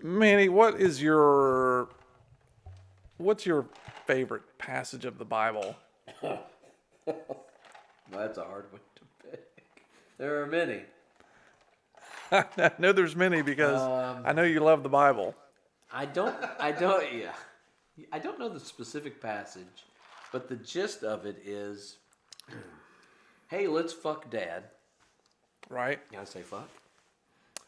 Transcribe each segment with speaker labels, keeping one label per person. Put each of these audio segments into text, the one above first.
Speaker 1: Manny, what's your favorite passage of the Bible?
Speaker 2: Well, that's a hard one to pick. There are many.
Speaker 1: I know there's many because I know you love the Bible.
Speaker 2: I don't know the specific passage, but the gist of it is, hey, let's fuck dad.
Speaker 1: Right?
Speaker 2: Can I say fuck?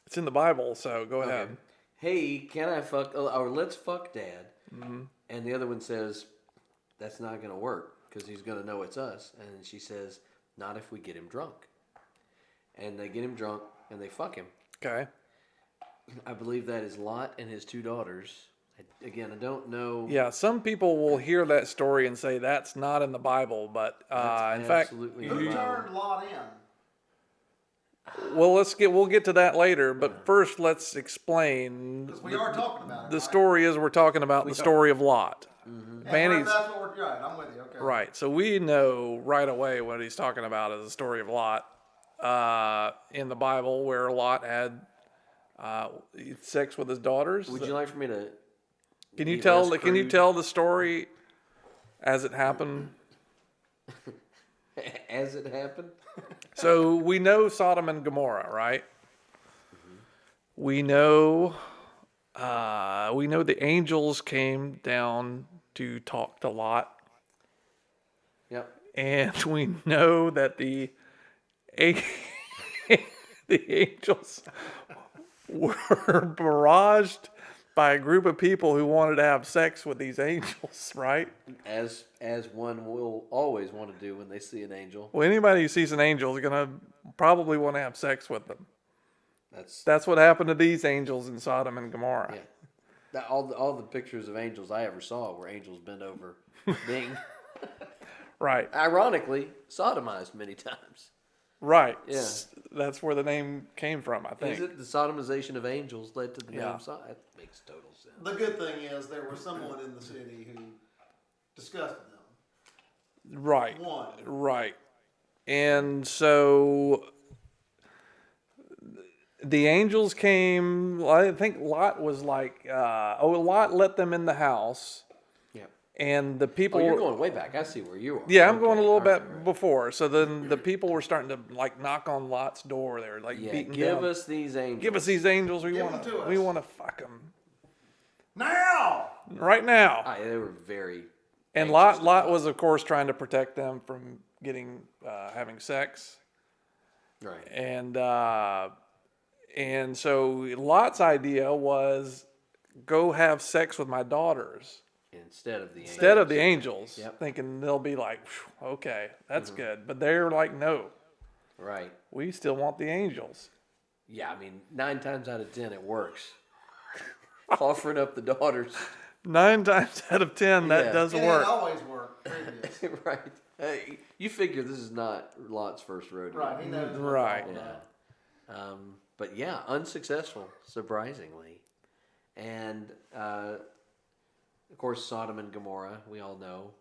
Speaker 1: It's in the Bible, so go ahead.
Speaker 2: Hey, can I fuck, or let's fuck dad. Mm-hmm. And the other one says, that's not going to work because he's going to know it's us. And she says, not if we get him drunk. And they get him drunk and they fuck him.
Speaker 1: Okay.
Speaker 2: I believe that is Lot and his two daughters. Again, I don't know.
Speaker 1: Yeah, some people will hear that story and say that's not in the Bible, but in fact,
Speaker 3: who turned Lot in?
Speaker 1: Well, we'll get to that later, but first let's explain.
Speaker 3: Because we are talking about it.
Speaker 1: The story is we're talking about the story of Lot.
Speaker 3: Mm-hmm. Manny's. That's what we're doing. I'm with you. Okay.
Speaker 1: Right. So we know right away what he's talking about is the story of Lot in the Bible, where Lot had sex with his daughters.
Speaker 2: Would you like for me to?
Speaker 1: Can you tell the story as it happened?
Speaker 2: As it happened.
Speaker 1: So we know Sodom and Gomorrah, right? Mm-hmm. We know the angels came down to talk to Lot.
Speaker 2: Yep.
Speaker 1: And we know that the angels were barraged by a group of people who wanted to have sex with these angels, right?
Speaker 2: As one will always want to do when they see an angel.
Speaker 1: Well, anybody who sees an angel is going to probably want to have sex with them. That's what happened to these angels in Sodom and Gomorrah.
Speaker 2: Yeah. All the pictures of angels I ever saw were angels bent over, being
Speaker 1: right.
Speaker 2: Ironically, sodomized many times.
Speaker 1: Right.
Speaker 2: Yeah.
Speaker 1: That's where the name came from, I think.
Speaker 2: Is it the sodomization of angels led to the name Sodom? That makes total sense.
Speaker 3: The good thing is there was someone in the city who disgusted them.
Speaker 1: Right.
Speaker 3: One.
Speaker 1: Right. And so the angels came. I think Lot was like, Lot let them in the house. Yeah. And the people.
Speaker 2: Oh, you're going way back. I see where you are.
Speaker 1: Yeah, I'm going a little bit before. So then the people were starting to like knock on Lot's door. They were like beating
Speaker 2: Give
Speaker 1: down.
Speaker 2: us these angels.
Speaker 1: Give us these angels. We want to fuck them
Speaker 3: now.
Speaker 1: Right now.
Speaker 2: They were very.
Speaker 1: And Lot was, of course, trying to protect them from having sex.
Speaker 2: Right.
Speaker 1: And so Lot's idea was go have sex with my daughters.
Speaker 2: Instead of the
Speaker 1: angels.
Speaker 2: Yep.
Speaker 1: Thinking they'll be like, okay, that's good. But they're like, no.
Speaker 2: Right.
Speaker 1: We still want the angels.
Speaker 2: Yeah, I mean, 9 times out of 10 it works. Offering up the daughters.
Speaker 1: 9 times out of 10 that does work.
Speaker 3: It always worked.
Speaker 2: Right. Hey, you figure this is not Lot's first rodeo.
Speaker 3: Right. He knows.
Speaker 1: Right.
Speaker 2: Yeah. But yeah, unsuccessful, surprisingly. And of course, Sodom and Gomorrah, we all know,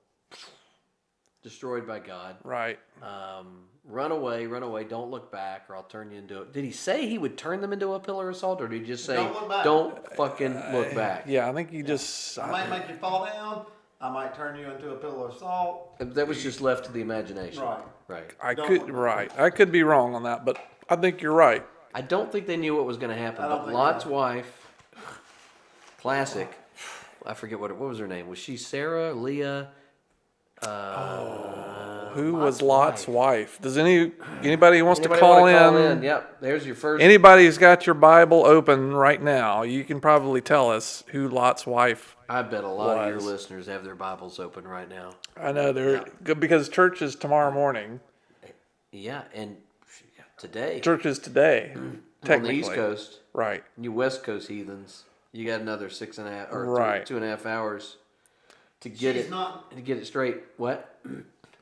Speaker 2: destroyed by God.
Speaker 1: Right.
Speaker 2: Run away, don't look back, or I'll turn you into it. Did he say he would turn them into a pillar of salt, or did he just say, don't fucking look back?
Speaker 1: Yeah, I think he just...
Speaker 3: I might make you fall down. I might turn you into a pillar of salt.
Speaker 2: That was just left to the imagination.
Speaker 3: Right.
Speaker 1: I could be wrong on that, but I think you're right.
Speaker 2: I don't think they knew what was going to happen, but Lot's wife, classic, I forget what was her name. Was she Sarah, Leah?
Speaker 1: Who was Lot's wife? Does anybody who wants to call in?
Speaker 2: Yep, there's your first.
Speaker 1: Anybody who's got your Bible open right now, you can probably tell us who Lot's wife.
Speaker 2: I bet a lot of your listeners have their Bibles open right now.
Speaker 1: I know they're good because church is tomorrow morning.
Speaker 2: Yeah, and today.
Speaker 1: Church is today. Technically.
Speaker 2: On the East Coast.
Speaker 1: Right.
Speaker 2: You West Coast heathens. You got another 6.5 or 2.5 hours to get it straight. What?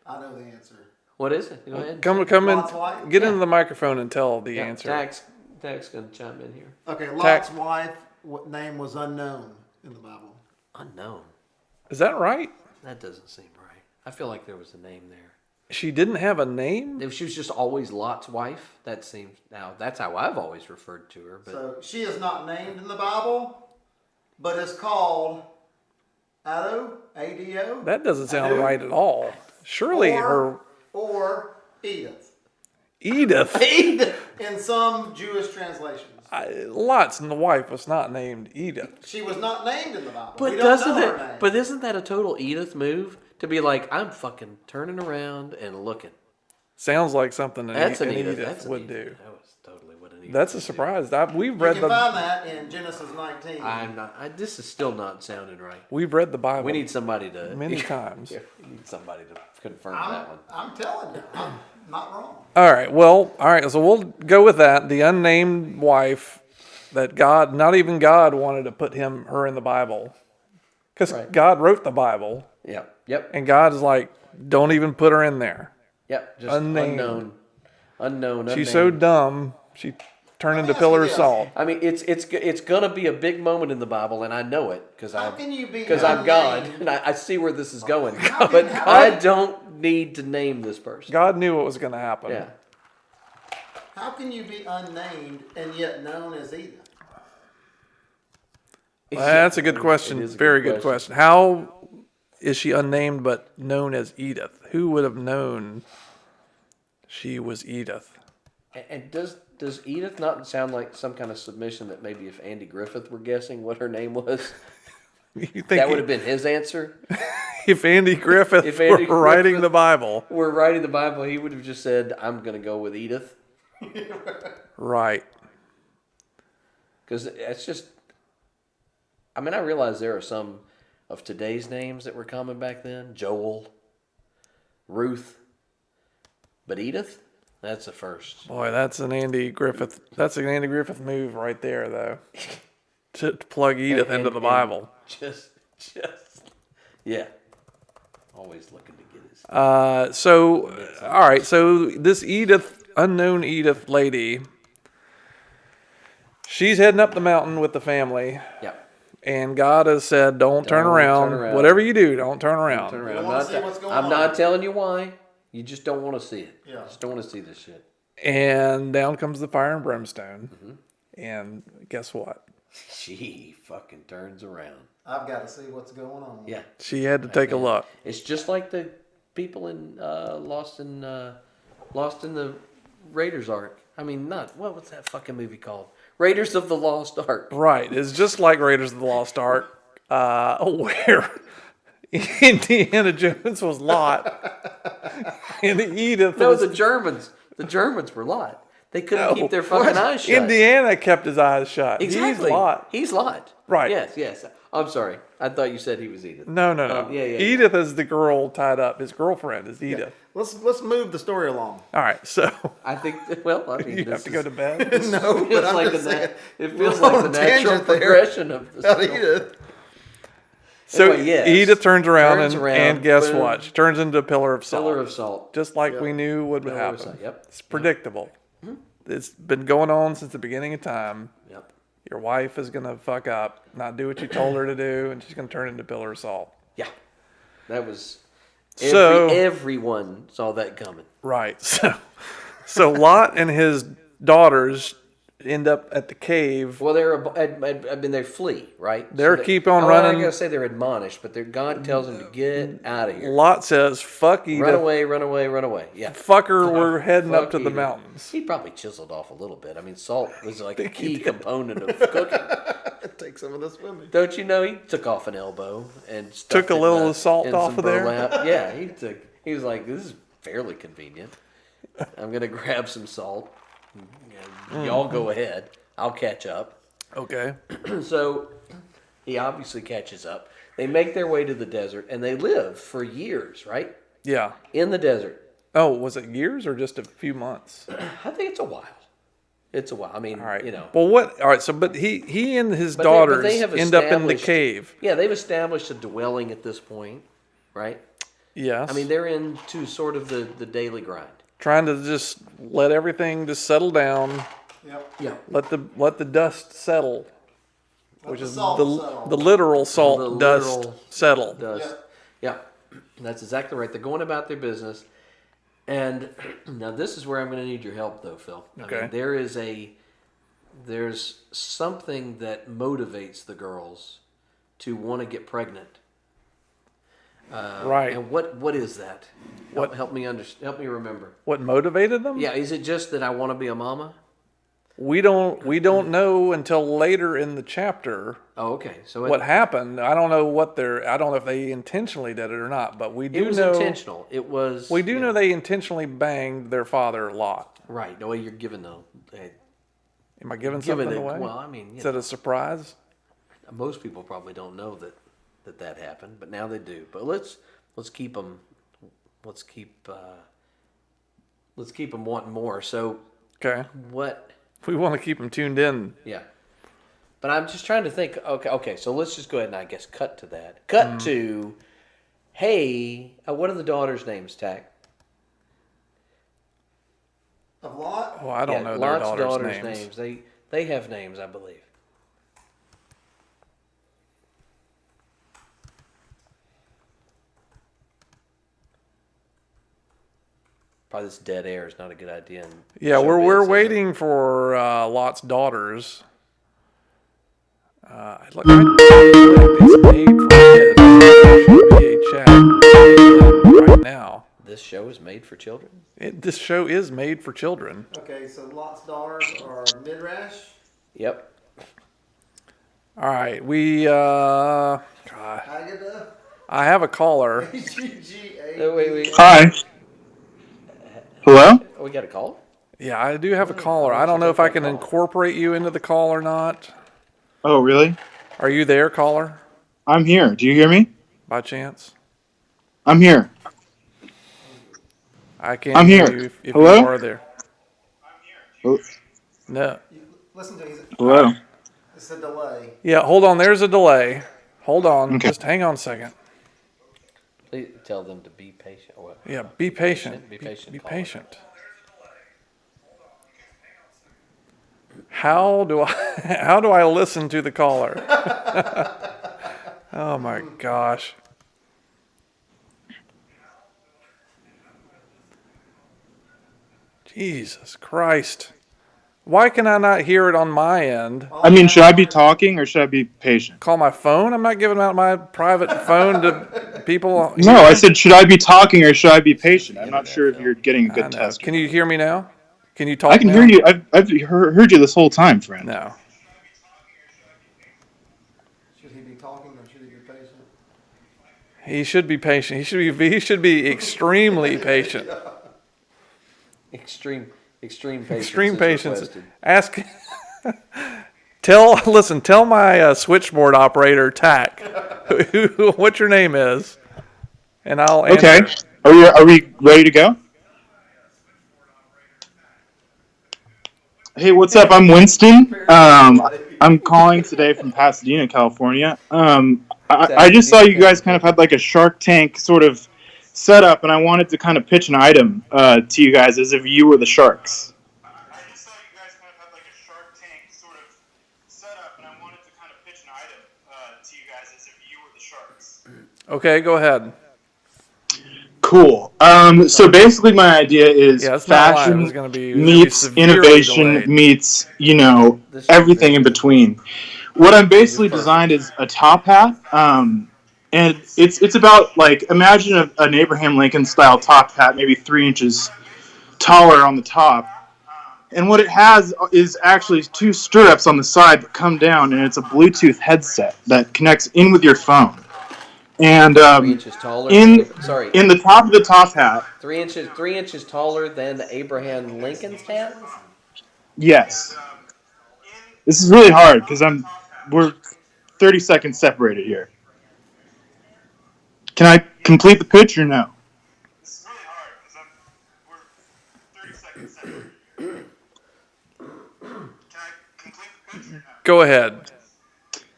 Speaker 3: I know the answer.
Speaker 2: What is it? Go ahead.
Speaker 1: Come in. Get into the microphone and tell the answer.
Speaker 2: Tax gonna chime in here.
Speaker 3: Okay, Lot's wife name was unknown in the Bible.
Speaker 2: Unknown.
Speaker 1: Is that right?
Speaker 2: That doesn't seem right. I feel like there was a name there.
Speaker 1: She didn't have a name?
Speaker 2: If she was just always Lot's wife, that seems, now that's how I've always referred to her. But
Speaker 3: So she is not named in the Bible, but is called Ado, A-D-O.
Speaker 1: That doesn't sound
Speaker 3: Ado,
Speaker 1: right at all. Surely her
Speaker 3: or Edith
Speaker 1: Edith.
Speaker 3: in some Jewish translations.
Speaker 1: Lot's wife was not named Edith.
Speaker 3: She was not named in the Bible.
Speaker 2: But
Speaker 3: We don't
Speaker 2: doesn't
Speaker 3: know her
Speaker 2: it?
Speaker 3: name.
Speaker 2: But isn't that a total Edith move to be like, I'm fucking turning around and looking?
Speaker 1: Sounds like something
Speaker 2: That's
Speaker 1: an
Speaker 2: an Edith.
Speaker 1: Edith
Speaker 2: That's an
Speaker 1: would
Speaker 2: Edith.
Speaker 1: do.
Speaker 2: That was totally what an Edith.
Speaker 1: That's a
Speaker 2: would do.
Speaker 1: surprise. We've
Speaker 3: You
Speaker 1: read
Speaker 3: can
Speaker 1: the
Speaker 3: find that in Genesis 19.
Speaker 2: I'm not. This is still not sounding right.
Speaker 1: we've read the Bible
Speaker 2: We need somebody to
Speaker 1: many times.
Speaker 2: Yeah, we need somebody to confirm that one.
Speaker 3: I'm telling you, I'm not wrong.
Speaker 1: All right. Well, all right. So we'll go with that. The unnamed wife that God, not even God, wanted to put her in the Bible, because
Speaker 2: Right.
Speaker 1: God wrote the Bible,
Speaker 2: Yep. Yep.
Speaker 1: and God is like, don't even put her in there.
Speaker 2: Yep. Just
Speaker 1: Unnamed.
Speaker 2: unknown.
Speaker 1: She's so dumb. She turned into pillar of salt.
Speaker 2: I mean, it's gonna be a big moment in the Bible, and I know it because
Speaker 3: How can you be
Speaker 2: I'm God,
Speaker 3: unnamed?
Speaker 2: and I see where this is going.
Speaker 3: How
Speaker 2: But
Speaker 3: can-
Speaker 2: I don't need to name this person.
Speaker 1: God knew what was going to happen.
Speaker 2: Yeah.
Speaker 3: How can you be unnamed and yet known as Edith?
Speaker 1: Well, that's a good
Speaker 2: It
Speaker 1: question.
Speaker 2: is a
Speaker 1: Very good question. How is she unnamed but known as Edith? Who would have known she was Edith?
Speaker 2: And does Edith not sound like some kind of submission that maybe if Andy Griffith were guessing what her name was,
Speaker 1: You think
Speaker 2: that would have been his answer?
Speaker 1: if Andy Griffith
Speaker 2: If Andy
Speaker 1: were writing
Speaker 2: Griffith-
Speaker 1: the Bible,
Speaker 2: We're writing the Bible, he would have just said, I'm going to go with Edith.
Speaker 1: right?
Speaker 2: Because it's just, I mean, I realize there are some of today's names that were common back then. Joel, Ruth, but Edith, that's a first.
Speaker 1: Boy, that's an Andy Griffith. That's an Andy Griffith move right there, though. To plug Edith into the Bible.
Speaker 2: Just, yeah. Always looking to get his.
Speaker 1: So, all right. So this Edith, unknown Edith lady, she's heading up the mountain with the family,
Speaker 2: Yeah.
Speaker 1: and God has said, "Don't turn around. Whatever you do, don't turn around."
Speaker 2: Turn
Speaker 3: You
Speaker 2: around.
Speaker 3: wanna see what's going
Speaker 2: I'm
Speaker 3: on.
Speaker 2: not telling you why. You just don't want to see it.
Speaker 3: Yeah.
Speaker 2: Just don't want to see this shit.
Speaker 1: And down comes the fire and brimstone,
Speaker 2: Mm-hmm.
Speaker 1: and guess what?
Speaker 2: She fucking turns around.
Speaker 3: I've got to see what's going on.
Speaker 2: Yeah.
Speaker 1: She had to take a look.
Speaker 2: It's just like the people in Lost in the Raiders Ark. I mean, what was that fucking movie called? Raiders of the Lost Ark.
Speaker 1: Right. It's just like Raiders of the Lost Ark, where Indiana Jones was Lot, and Edith
Speaker 2: No,
Speaker 1: was
Speaker 2: the Germans. The Germans were Lot. They couldn't keep their fucking eyes shut.
Speaker 1: Indiana kept his eyes shut.
Speaker 2: Exactly.
Speaker 1: He's Lot.
Speaker 2: He's Lot.
Speaker 1: Right.
Speaker 2: Yes. I'm sorry. I thought you said he was Edith.
Speaker 1: No.
Speaker 2: Yeah.
Speaker 1: Edith is the girl tied up. His girlfriend is Edith.
Speaker 3: Let's move the story along.
Speaker 1: All right, so
Speaker 2: I think. Well, I mean,
Speaker 1: you have to go to bed.
Speaker 3: No,
Speaker 2: It feels
Speaker 3: but I'm
Speaker 2: like
Speaker 3: just saying.
Speaker 2: it feels
Speaker 3: we're
Speaker 2: like
Speaker 3: on
Speaker 2: the
Speaker 3: a
Speaker 2: natural
Speaker 3: tangent there.
Speaker 2: progression of the
Speaker 3: About
Speaker 2: story.
Speaker 3: Edith.
Speaker 1: So
Speaker 2: Anyway, yes.
Speaker 1: Edith turns around,
Speaker 2: Turns around,
Speaker 1: and guess
Speaker 2: boom.
Speaker 1: what? She turns into a pillar of salt.
Speaker 2: Pillar of salt.
Speaker 1: Just like
Speaker 3: Yep.
Speaker 1: we knew would
Speaker 2: Pillar of
Speaker 1: happen.
Speaker 2: salt, yep.
Speaker 1: It's predictable. It's been going on since the beginning of time.
Speaker 2: Yep.
Speaker 1: Your wife is going to fuck up, not do what you told her to do, and she's going to turn into a pillar of salt.
Speaker 2: Yeah. That was.
Speaker 1: So-
Speaker 2: Everyone saw that coming.
Speaker 1: Right. So Lot and his daughters end up at the cave.
Speaker 2: Well, they flee, right?
Speaker 1: They're keep on running.
Speaker 2: I'm not gonna say they're admonished, but God tells them to get out of here.
Speaker 1: Lot says, fuck Edith.
Speaker 2: Run away, run away, run away. Yeah.
Speaker 1: Fucker, we're heading up
Speaker 2: Fuck
Speaker 1: to the
Speaker 2: Edith.
Speaker 1: mountains.
Speaker 2: He probably chiseled off a little bit. I mean, salt was like a key component of cooking.
Speaker 3: Take some of this with me.
Speaker 2: Don't you know? He took off an elbow and stuffed
Speaker 1: Took a
Speaker 2: it
Speaker 1: little
Speaker 2: in
Speaker 1: salt
Speaker 2: in
Speaker 1: off
Speaker 2: some
Speaker 1: of there?
Speaker 2: burlap. Yeah, he was like, this is fairly convenient. I'm gonna grab some salt. Y'all go ahead. I'll catch up.
Speaker 1: Okay.
Speaker 2: So he obviously catches up. They make their way to the desert and they live for years, right?
Speaker 1: Yeah.
Speaker 2: In the desert.
Speaker 1: Oh, was it years or just a few months?
Speaker 2: I think it's a while. It's a while. I mean,
Speaker 1: All right.
Speaker 2: you know.
Speaker 1: Well, what? All right. So, but he and his
Speaker 2: But
Speaker 1: daughters
Speaker 2: they have
Speaker 1: end up in the
Speaker 2: established-
Speaker 1: cave.
Speaker 2: Yeah, they've established a dwelling at this point, right?
Speaker 1: Yes.
Speaker 2: I mean, they're into sort of the daily grind.
Speaker 1: trying to just let everything just settle down.
Speaker 3: Yep.
Speaker 2: Yeah.
Speaker 1: Let the dust settle, which
Speaker 3: the
Speaker 1: is
Speaker 3: salt
Speaker 1: the
Speaker 3: settle.
Speaker 1: the literal salt
Speaker 2: The
Speaker 1: dust
Speaker 2: literal
Speaker 1: settle.
Speaker 2: Does. Yeah. That's exactly right. They're going about their business. And now this is where I'm going to need your help, though, Phil.
Speaker 1: Okay.
Speaker 2: I mean, there's something that motivates the girls to want to get pregnant.
Speaker 1: Right.
Speaker 2: And what is that?
Speaker 1: What-
Speaker 2: Help me remember.
Speaker 1: What motivated them?
Speaker 2: Yeah, is it just that I want to be a mama?
Speaker 1: We don't know until later in the chapter
Speaker 2: Oh, okay. So
Speaker 1: what happened. I don't know I don't know if they intentionally did it or not, but we do
Speaker 2: it was
Speaker 1: know
Speaker 2: intentional. It was.
Speaker 1: we do know they intentionally banged their father Lot.
Speaker 2: Right. No, you're giving the.
Speaker 1: Am I giving something away?
Speaker 2: Well, I mean,
Speaker 1: Is that a surprise?
Speaker 2: most people probably don't know that happened, but now they do. But let's keep them. Let's keep them wanting more. So
Speaker 1: Okay.
Speaker 2: what?
Speaker 1: We want to keep them tuned in.
Speaker 2: Yeah. But I'm just trying to think. Okay. So let's just go ahead and I guess cut to that. Cut to, hey, what are the daughters' names, Tack?
Speaker 3: Of Lot?
Speaker 1: Well, I don't know their
Speaker 2: Lot's
Speaker 1: daughters' names.
Speaker 2: They have names, I believe. Probably this dead air is not a good idea.
Speaker 1: Yeah, we're waiting for Lot's daughters. Look, it's made for kids. There should be a chat right now.
Speaker 2: This show is made for children.
Speaker 1: This show is made for children.
Speaker 3: Okay, so Lot's daughters are Midrash.
Speaker 2: Yep.
Speaker 1: All right, God,
Speaker 3: Haggadah.
Speaker 1: I have a caller.
Speaker 3: HGGA.
Speaker 2: Wait.
Speaker 4: Hi. Hello?
Speaker 2: We got a call?
Speaker 1: Yeah, I do have a caller. I don't know if I can incorporate you into the call or not.
Speaker 4: Oh, really?
Speaker 1: Are you there, caller,
Speaker 4: I'm here. Do you hear me?
Speaker 1: by chance?
Speaker 4: I'm here.
Speaker 1: I can't
Speaker 4: I'm
Speaker 1: hear
Speaker 4: here.
Speaker 1: you if
Speaker 4: Hello?
Speaker 1: you are there.
Speaker 4: Oh,
Speaker 1: No.
Speaker 3: Listen to me.
Speaker 4: hello?
Speaker 3: It's a delay.
Speaker 1: Yeah, hold on. There's a delay. Hold on.
Speaker 4: Okay.
Speaker 1: Just hang on a second.
Speaker 2: Please tell them to be patient. Or what?
Speaker 1: Yeah, be patient.
Speaker 2: Be patient,
Speaker 1: Be
Speaker 2: caller.
Speaker 1: patient. How do I listen to the caller? Oh my gosh. Jesus Christ. Why can I not hear it on my end?
Speaker 4: I mean, should I be talking or should I be patient?
Speaker 1: Call my phone? I'm not giving out my private phone to people.
Speaker 4: No, I said, should I be talking or should I be patient? I'm not sure if you're getting a
Speaker 1: I
Speaker 4: good
Speaker 1: know.
Speaker 4: test.
Speaker 1: Can you hear me now? Can you talk
Speaker 4: I can
Speaker 1: now?
Speaker 4: hear you. I've heard you this whole time, friend.
Speaker 1: No.
Speaker 3: Should he be talking or should he be patient?
Speaker 1: He should be patient. He should be extremely patient.
Speaker 2: Extreme patience.
Speaker 1: Extreme
Speaker 2: is
Speaker 1: patience.
Speaker 2: requested.
Speaker 1: Ask. Tell my switchboard operator, Tack, what your name is, and I'll answer.
Speaker 4: Okay. Are we ready to go? Hey, what's up? I'm Winston. I'm calling today from Pasadena, California. I just saw you guys kind of had like a Shark Tank sort of setup, and I wanted to kind of pitch an item to you guys as if you were the sharks. I just saw you guys kind of had like a Shark Tank sort of setup, and I wanted to kind of pitch an item to you guys as if you were the sharks.
Speaker 1: Okay, go ahead.
Speaker 4: Cool. So basically, my idea is
Speaker 1: Yeah, it's not live.
Speaker 4: fashion
Speaker 1: It's gonna be
Speaker 4: meets
Speaker 1: severely
Speaker 4: innovation
Speaker 1: delayed.
Speaker 4: meets everything in between. What I'm basically designed is a top hat, and it's about like imagine an Abraham Lincoln style top hat, maybe 3 inches taller on the top. And what it has is actually 2 stirrups on the side that come down, and it's a Bluetooth headset that connects in with your phone. And
Speaker 2: 3 inches taller.
Speaker 4: in the top of the top hat,
Speaker 2: 3 inches taller than Abraham Lincoln's hat.
Speaker 4: yes. This is really hard because we're 30 seconds separated here. Can I complete the pitch or no? This is really hard because we're 30 seconds separated. Can I complete the pitch or no?
Speaker 1: Go ahead.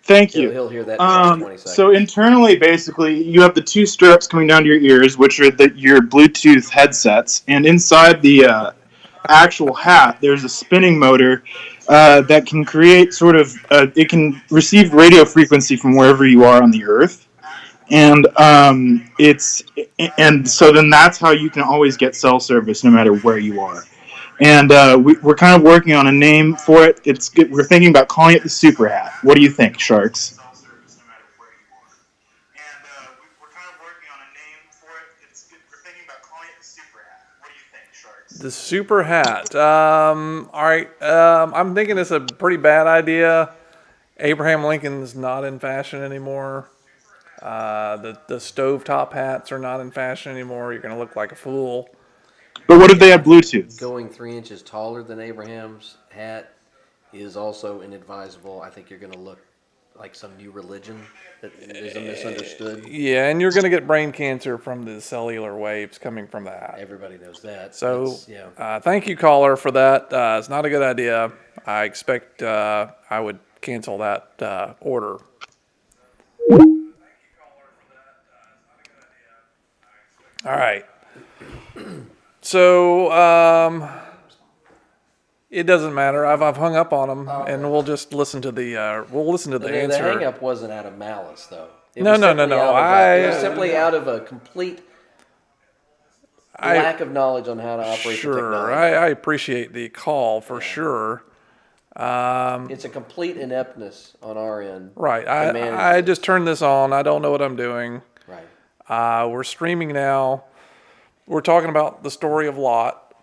Speaker 4: Thank you.
Speaker 2: He'll hear that in 20 seconds.
Speaker 4: So internally, basically, you have the 2 stirrups coming down to your ears, which are your Bluetooth headsets, and inside the actual hat, there's a spinning motor that can create it can receive radio frequency from wherever you are on the Earth, And and so then that's how you can always get cell service no matter where you are. And we're kind of working on a name for it. We're thinking about calling it the Super Hat. What do you think, Sharks?
Speaker 1: The super hat. All right. I'm thinking it's a pretty bad idea. Abraham Lincoln's not in fashion anymore. The stovetop hats are not in fashion anymore. You're going to look like a fool.
Speaker 4: But what if they have Bluetooth?
Speaker 2: Going 3 inches taller than Abraham's hat is also inadvisable. I think you're going to look like some new religion that is misunderstood.
Speaker 1: Yeah, and you're going to get brain cancer from the cellular waves coming from the hat.
Speaker 2: Everybody knows that.
Speaker 1: So, thank you, caller, for that. It's not a good idea. I expect I would cancel that order. All right. So, it doesn't matter. I've hung up on them, and we'll just listen to the answer.
Speaker 2: The hang up wasn't out of malice, though.
Speaker 1: No.
Speaker 2: It was simply out of a complete lack of knowledge on how to operate the technology.
Speaker 1: I appreciate the call for sure.
Speaker 2: It's a complete ineptness on our end.
Speaker 1: Right. I just turned this on. I don't know what I'm doing.
Speaker 2: Right.
Speaker 1: We're streaming now. We're talking about the story of Lot.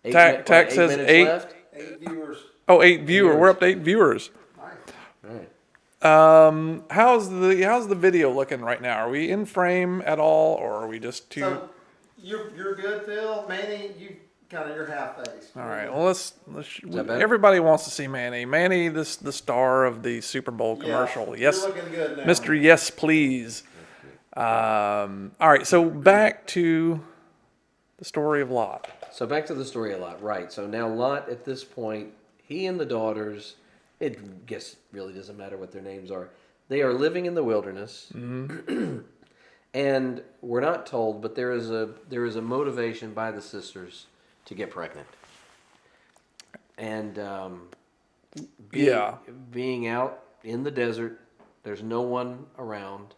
Speaker 1: Tack says 8.
Speaker 2: Left?
Speaker 3: 8 viewers.
Speaker 1: Oh, 8 viewers. We're up to 8 viewers.
Speaker 2: Right.
Speaker 1: How's the video looking right now? Are we in frame at all, or are we just too?
Speaker 3: So you're good, Phil. Manny, you kind of your half face.
Speaker 1: All right. Well, let's everybody wants to see Manny. Manny, the star of the Super Bowl commercial.
Speaker 3: Yeah,
Speaker 1: yes,
Speaker 3: you're looking good now.
Speaker 1: Mr. Yes, please. All right. So back to the story of Lot.
Speaker 2: So back to the story of Lot. Right. So now Lot, at this point, he and the daughters, it guess really doesn't matter what their names are. They are living in the wilderness. Mm-hmm. And we're not told, but there is a motivation by the sisters to get pregnant. And being out in the desert, there's no one around.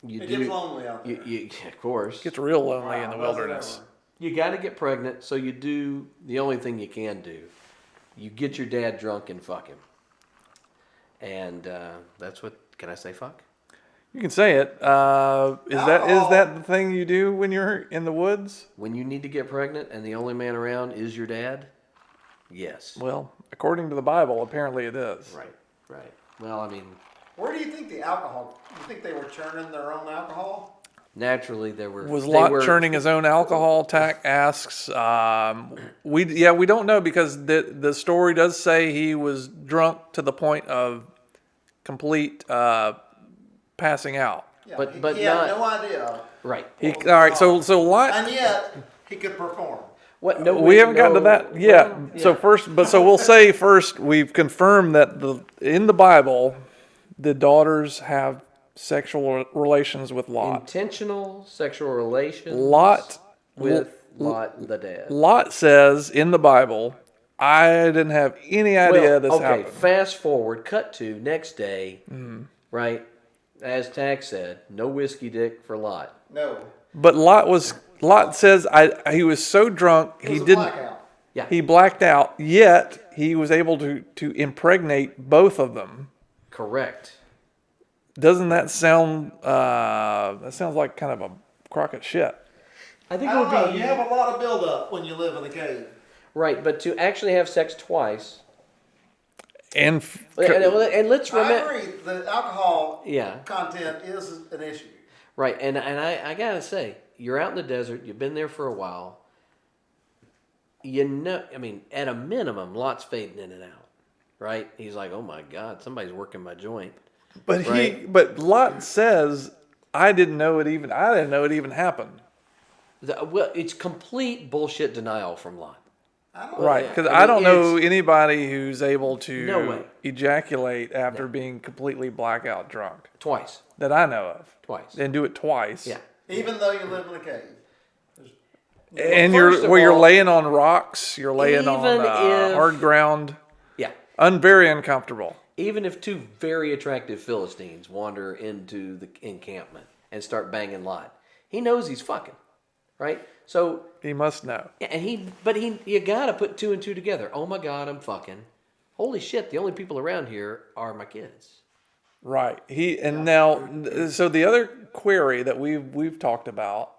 Speaker 3: It gets lonely out there.
Speaker 2: Of course.
Speaker 1: It gets real lonely in the wilderness.
Speaker 2: You got to get pregnant, so you do the only thing you can do. You get your dad drunk and fuck him. And that's what, can I say fuck?
Speaker 1: You can say it. Is that the thing you do when you're in the woods?
Speaker 2: When you need to get pregnant and the only man around is your dad? Yes.
Speaker 1: Well, according to the Bible, apparently it is.
Speaker 2: Right. Well, I mean...
Speaker 3: Where do you think the alcohol... You think they were churning their own alcohol?
Speaker 2: Naturally, there were...
Speaker 1: Was Lot churning his own alcohol? Tack asks. We don't know because the story does say he was drunk to the point of complete passing out.
Speaker 3: Yeah,
Speaker 2: but
Speaker 3: he had no idea.
Speaker 2: Right.
Speaker 1: All right. So Lot...
Speaker 3: And yet, he could perform.
Speaker 2: What? No,
Speaker 1: we haven't gotten to that yet.
Speaker 2: Yeah.
Speaker 1: So we'll say first we've confirmed that in the Bible, the daughters have sexual relations with Lot.
Speaker 2: Intentional sexual relations. With Lot the dad.
Speaker 1: Lot says in the Bible, I didn't have any idea this happened.
Speaker 2: Okay, fast forward, cut to next day, right? As Tack said, no whiskey dick for Lot.
Speaker 3: No.
Speaker 1: But Lot says he was so drunk he didn't.
Speaker 3: Blackout.
Speaker 2: Yeah.
Speaker 1: He blacked out. Yet he was able to impregnate both of them.
Speaker 2: Correct.
Speaker 1: Doesn't that sound? That sounds like kind of a crock of shit.
Speaker 2: I think
Speaker 3: I don't know. You have a lot of buildup when you live in the cave.
Speaker 2: Right, but to actually have sex twice.
Speaker 1: And
Speaker 2: let's remember.
Speaker 3: I agree. The alcohol
Speaker 2: Yeah.
Speaker 3: content is an issue.
Speaker 2: Right, and I gotta say, you're out in the desert. You've been there for a while. You know, I mean, at a minimum, Lot's fading in and out. Right? He's like, oh my God, somebody's working my joint.
Speaker 1: But Lot says, I didn't know it even happened.
Speaker 2: Well, it's complete bullshit denial from Lot.
Speaker 1: Right, because I don't know anybody who's able to ejaculate after being completely blackout drunk.
Speaker 2: Twice.
Speaker 1: That I know of.
Speaker 2: Twice.
Speaker 1: And do it twice.
Speaker 2: Yeah.
Speaker 3: Even though you live in a cave.
Speaker 1: And you're laying on rocks, you're laying on hard ground.
Speaker 2: Yeah.
Speaker 1: Very uncomfortable.
Speaker 2: Even if two very attractive Philistines wander into the encampment and start banging Lot, he knows he's fucking, right? So
Speaker 1: He must know.
Speaker 2: and you gotta put two and two together. Oh my God, I'm fucking. Holy shit! The only people around here are my kids.
Speaker 1: Right. So the other query that we've talked about,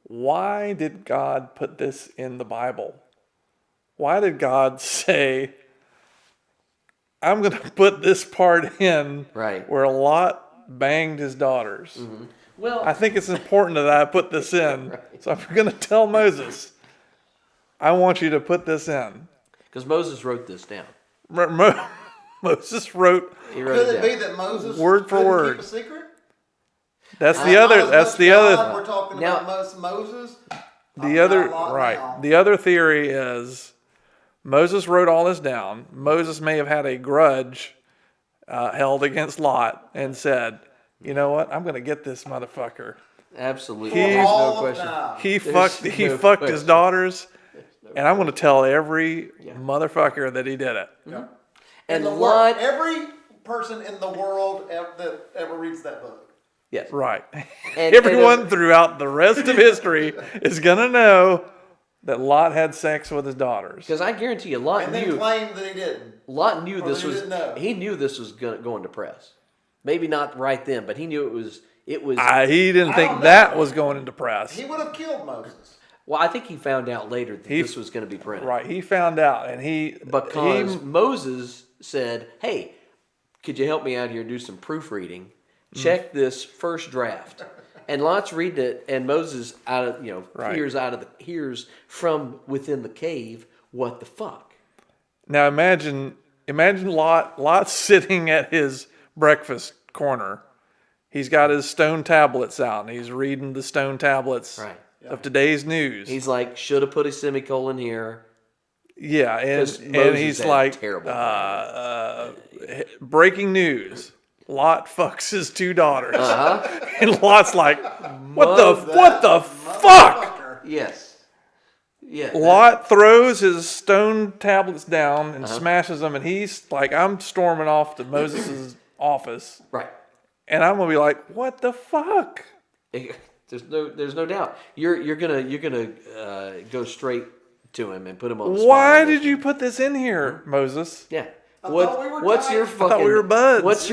Speaker 1: why did God put this in the Bible? Why did God say, I'm going to put this part in
Speaker 2: Right.
Speaker 1: where Lot banged his daughters?
Speaker 2: Well,
Speaker 1: I think it's important that I put this in.
Speaker 2: Right.
Speaker 1: So I'm going to tell Moses, I want you to put this in.
Speaker 2: because Moses wrote this down.
Speaker 1: Moses wrote,
Speaker 2: He wrote
Speaker 3: Could
Speaker 2: it
Speaker 3: it be
Speaker 2: down.
Speaker 3: that Moses
Speaker 1: Word for
Speaker 3: couldn't
Speaker 1: word.
Speaker 3: keep a secret?
Speaker 1: that's
Speaker 3: Not
Speaker 1: the other,
Speaker 3: as
Speaker 1: that's
Speaker 3: much
Speaker 1: the
Speaker 3: God,
Speaker 1: other,
Speaker 3: We're talking
Speaker 2: Now-
Speaker 3: about Moses.
Speaker 1: the other,
Speaker 3: Not Lot
Speaker 1: right.
Speaker 3: now.
Speaker 1: The other theory is Moses wrote all this down. Moses may have had a grudge held against Lot and said, you know what? I'm going to get this motherfucker.
Speaker 2: Absolutely.
Speaker 3: For
Speaker 2: There's
Speaker 3: all
Speaker 2: no
Speaker 3: of
Speaker 2: question.
Speaker 3: time.
Speaker 1: He
Speaker 2: There's
Speaker 1: fucked
Speaker 2: no
Speaker 1: his
Speaker 2: question.
Speaker 1: daughters, and I'm going to tell every motherfucker that he did it.
Speaker 3: Yeah.
Speaker 2: And
Speaker 3: the
Speaker 2: Lot,
Speaker 3: every person in the world that ever reads that book.
Speaker 2: yes,
Speaker 1: Right.
Speaker 2: And-
Speaker 1: Everyone
Speaker 2: and-
Speaker 1: throughout the rest of history is going to know that Lot had sex with his daughters.
Speaker 2: because I guarantee you, Lot
Speaker 3: And then
Speaker 2: knew.
Speaker 3: claim that he didn't.
Speaker 2: Lot knew
Speaker 3: Or
Speaker 2: this
Speaker 3: he
Speaker 2: was.
Speaker 3: didn't know.
Speaker 2: He knew this was going to press. Maybe not right then, but he knew it was. It was.
Speaker 1: He didn't
Speaker 3: I
Speaker 1: think
Speaker 3: don't know.
Speaker 1: that was going into press.
Speaker 3: He would have killed Moses.
Speaker 2: Well, I think he found out later that this was going to be printed.
Speaker 1: Right. He found out, and
Speaker 2: Because Moses said, "Hey, could you help me out here and do some proofreading? Check this first draft." And Lot's reading it, and Moses
Speaker 1: Right.
Speaker 2: hears from within the cave, "What the fuck?"
Speaker 1: Now imagine Lot's sitting at his breakfast corner. He's got his stone tablets out, and he's reading the stone tablets
Speaker 2: Right.
Speaker 1: of today's news.
Speaker 2: He's like, "Should have put a semicolon here."
Speaker 1: Yeah, and
Speaker 2: 'Cause
Speaker 1: and
Speaker 2: Moses
Speaker 1: he's
Speaker 2: had
Speaker 1: like,
Speaker 2: terrible
Speaker 1: breaking news: Lot fucks his two daughters,
Speaker 2: Uh-huh.
Speaker 1: and Lot's like, what the fuck?
Speaker 2: Yes. Yeah.
Speaker 1: Lot throws his stone tablets down and
Speaker 2: Uh-huh.
Speaker 1: smashes them, and he's like, I'm storming off to Moses' office,
Speaker 2: Right.
Speaker 1: and I'm gonna be like, what the fuck?
Speaker 2: There's no doubt. You're gonna go straight to him and put him on the spot.
Speaker 1: Why did you put this in here, Moses?
Speaker 2: Yeah.
Speaker 3: I thought we were
Speaker 2: What's
Speaker 3: tight.
Speaker 2: your
Speaker 3: I
Speaker 2: fucking?
Speaker 1: thought we were buds.
Speaker 2: What's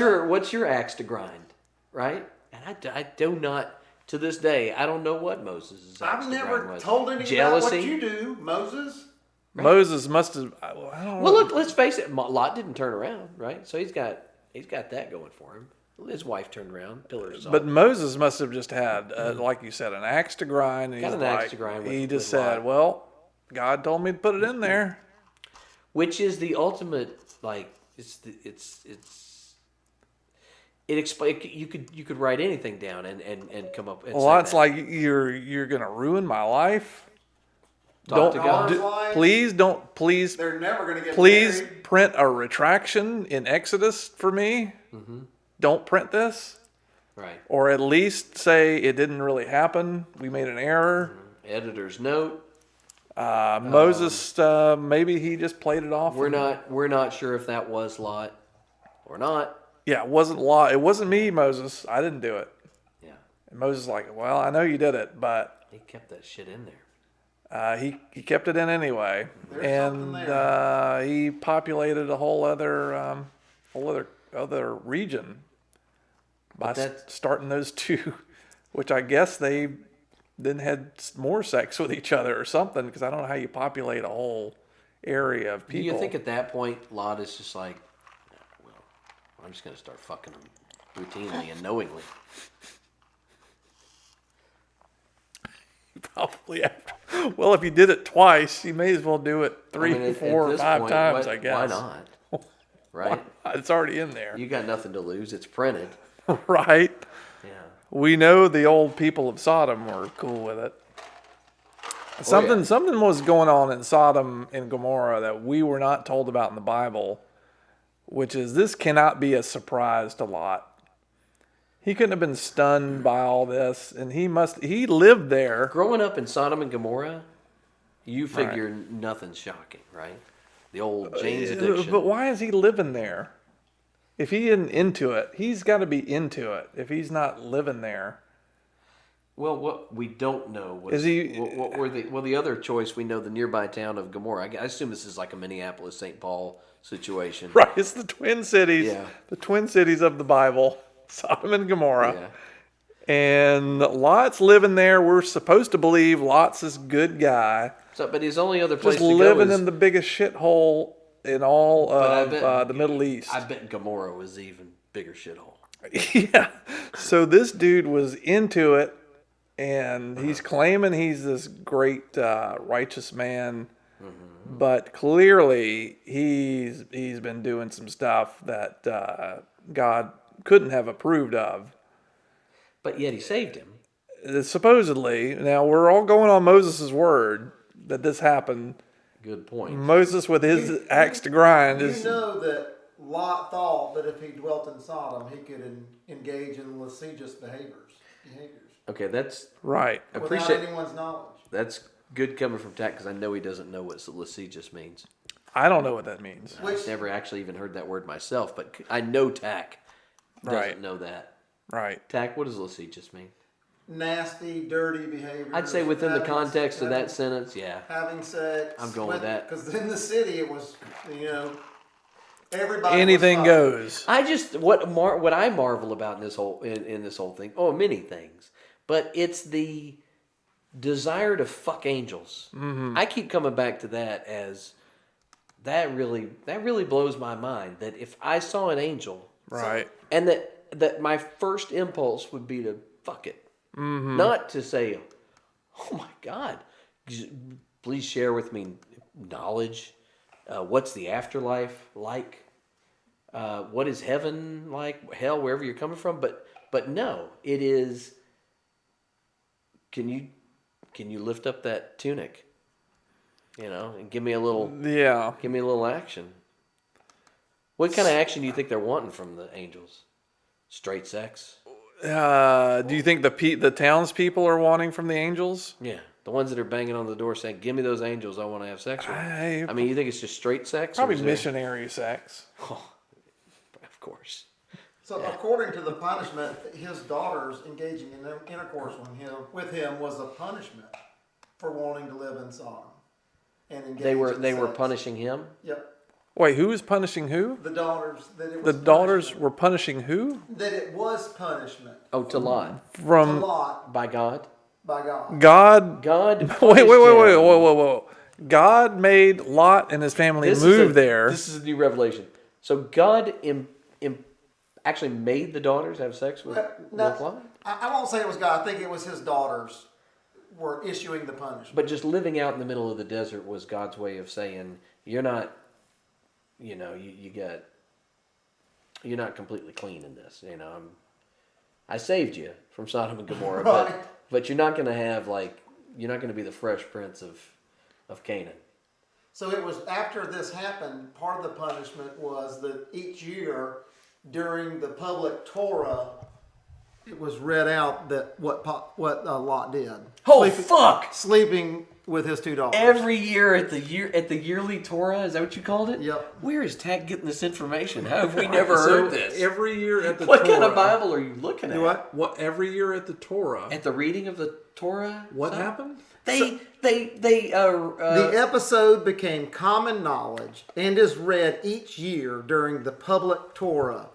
Speaker 2: your axe to grind, right? And I do not to this day. I don't know what Moses' axe
Speaker 3: I've
Speaker 2: to grind
Speaker 3: never
Speaker 2: was.
Speaker 3: told anything
Speaker 2: Jealousy.
Speaker 3: about what you do, Moses.
Speaker 1: Moses must have. I don't know.
Speaker 2: Well, look. Let's face it. Lot didn't turn around, right? So he's got that going for him. His wife turned around, pillar of salt.
Speaker 1: But Moses must have just had, like you said, an axe to grind. And
Speaker 2: Got
Speaker 1: he's
Speaker 2: an axe
Speaker 1: like,
Speaker 2: to grind
Speaker 1: he
Speaker 2: with
Speaker 1: just
Speaker 2: Lot.
Speaker 1: said, "Well, God told me to put it in there."
Speaker 2: Which is the ultimate, like you could write anything down and come up and
Speaker 1: Well,
Speaker 2: say
Speaker 1: that's
Speaker 2: that.
Speaker 1: like you're gonna ruin my life.
Speaker 2: Talk to
Speaker 1: Don't
Speaker 2: God.
Speaker 3: Life.
Speaker 1: please
Speaker 3: They're never going to get
Speaker 1: please
Speaker 3: married.
Speaker 1: print a retraction in Exodus for me. Don't print this,
Speaker 2: Right.
Speaker 1: or at least say it didn't really happen. We made an error.
Speaker 2: Editor's note.
Speaker 1: Moses, maybe he just played it off.
Speaker 2: We're not sure if that was Lot or not.
Speaker 1: Yeah, it wasn't law. It wasn't me, Moses. I didn't do it.
Speaker 2: Yeah.
Speaker 1: And Moses is like, well, I know you did it, but
Speaker 2: He kept that shit in there.
Speaker 1: he kept it in anyway,
Speaker 3: There's
Speaker 1: and
Speaker 3: something
Speaker 1: he populated a whole other region by
Speaker 2: But that's-
Speaker 1: starting those two, which I guess they then had more sex with each other or something, because I don't know how you populate a whole area of
Speaker 2: Do
Speaker 1: people.
Speaker 2: you think at that point Lot is just like, well, I'm just going to start fucking them routinely and knowingly?
Speaker 1: Probably after. Well, if you did it twice, you may as well do it three,
Speaker 2: I mean, at
Speaker 1: 4, or
Speaker 2: this
Speaker 1: 5
Speaker 2: point,
Speaker 1: times.
Speaker 2: why
Speaker 1: I guess.
Speaker 2: Why not? Right?
Speaker 1: It's already in there,
Speaker 2: You got nothing to lose. It's printed.
Speaker 1: right?
Speaker 2: Yeah.
Speaker 1: We know the old people of Sodom were cool with it. Something was going on in Sodom and Gomorrah that we were not told about in the Bible, which is this cannot be a surprise to Lot. He couldn't have been stunned by all this, and he lived there.
Speaker 2: Growing up in Sodom and Gomorrah, you figure nothing's shocking, right? The old Jane's addiction.
Speaker 1: But why is he living there? If he isn't into it, he's got to be into it. If he's not living there,
Speaker 2: Well, what we don't know was
Speaker 1: Is he-
Speaker 2: what were the other choice we know the nearby town of Gomorrah. I assume this is like a Minneapolis St. Paul situation.
Speaker 1: right? It's the twin cities,
Speaker 2: Yeah.
Speaker 1: the twin cities of the Bible, Sodom and Gomorrah.
Speaker 2: Yeah.
Speaker 1: And Lot's living there. We're supposed to believe Lot's this good guy,
Speaker 2: So, but his only other place
Speaker 1: just
Speaker 2: to go
Speaker 1: living
Speaker 2: is,
Speaker 1: in the biggest shithole in all
Speaker 2: But I
Speaker 1: of
Speaker 2: bet-
Speaker 1: the Middle East.
Speaker 2: I bet Gomorrah was the even bigger shithole.
Speaker 1: Yeah. So this dude was into it, and he's claiming he's this great righteous man, but clearly he's been doing some stuff that God couldn't have approved of.
Speaker 2: But yet he saved him.
Speaker 1: Supposedly, now we're all going on Moses' word that this happened.
Speaker 2: Good point.
Speaker 1: Moses with his axe to grind
Speaker 3: You
Speaker 1: is
Speaker 3: know that Lot thought that if he dwelt in Sodom, he could engage in lascivious behaviors.
Speaker 2: Okay, that's
Speaker 1: right.
Speaker 2: I
Speaker 3: Without
Speaker 2: appreciate
Speaker 3: anyone's knowledge.
Speaker 2: that's good coming from Tack because I know he doesn't know what lascivious means.
Speaker 1: I don't know what that means.
Speaker 2: I've never actually even heard that word myself, but I know Tack doesn't
Speaker 1: Right.
Speaker 2: know that.
Speaker 1: Right.
Speaker 2: Tack, what does lascivious mean?
Speaker 3: Nasty, dirty behavior.
Speaker 2: I'd say within the context of that sentence, yeah.
Speaker 3: Having sex.
Speaker 2: I'm going with that.
Speaker 3: Because in the city, it was, everybody.
Speaker 1: Anything
Speaker 3: was
Speaker 1: goes.
Speaker 2: I just what I marvel about in this whole in this whole thing. Oh, many things, but it's the desire to fuck angels. Mm-hmm. I keep coming back to that as that really blows my mind. That if I saw an angel,
Speaker 1: Right.
Speaker 2: and that my first impulse would be to fuck it, not to say, "Oh my God, please share with me knowledge. What's the afterlife like? What is heaven like? Hell, wherever you're coming from." But no, it is. Can you lift up that tunic? And give me a little action. What kind of action do you think they're wanting from the angels? Straight sex?
Speaker 1: Do you think the townspeople are wanting from the angels?
Speaker 2: Yeah, the ones that are banging on the door saying, "Give me those angels, I want to have sex with them." I mean, you think it's just straight sex? or
Speaker 1: Probably
Speaker 2: is there-
Speaker 1: missionary sex.
Speaker 2: Oh, of course.
Speaker 3: So according to the punishment, his daughters engaging in intercourse with him was a punishment for wanting to live in Sodom and engage
Speaker 2: They were
Speaker 3: in sex.
Speaker 2: punishing him.
Speaker 3: Yep.
Speaker 1: Wait, who was punishing who?
Speaker 3: The daughters. That it
Speaker 1: The
Speaker 3: was
Speaker 1: daughters
Speaker 3: punishment.
Speaker 1: were punishing who?
Speaker 3: That it was punishment.
Speaker 2: Oh, to Lot
Speaker 3: To
Speaker 1: From
Speaker 3: Lot
Speaker 2: by God.
Speaker 3: by God.
Speaker 1: God.
Speaker 2: God.
Speaker 1: Wait,
Speaker 2: punished him.
Speaker 1: whoa. God made Lot and his family move there.
Speaker 2: This is a new revelation. So God actually made the daughters have sex with Lot,
Speaker 3: I won't say it was God. I think it was his daughters were issuing the punishment.
Speaker 2: but just living out in the middle of the desert was God's way of saying you're not. You're not completely clean in this. I saved you from Sodom and Gomorrah,
Speaker 3: Right.
Speaker 2: but you're not going to have you're not going to be the Fresh Prince of Canaan.
Speaker 3: So it was after this happened, part of the punishment was that each year during the public Torah, it was read out that what Lot did.
Speaker 2: Oh fuck!
Speaker 3: Sleeping with his two daughters.
Speaker 2: Every year at the yearly Torah, is that what you called it?
Speaker 3: Yep.
Speaker 2: Where is Tack getting this information? How have we never heard this?
Speaker 1: Every year at the
Speaker 2: What
Speaker 1: Torah.
Speaker 2: kind of Bible are you looking at?
Speaker 1: What every year at the Torah?
Speaker 2: At the reading of the Torah?
Speaker 1: What happened?
Speaker 2: The
Speaker 3: The episode became common knowledge and is read each year during the public Torah.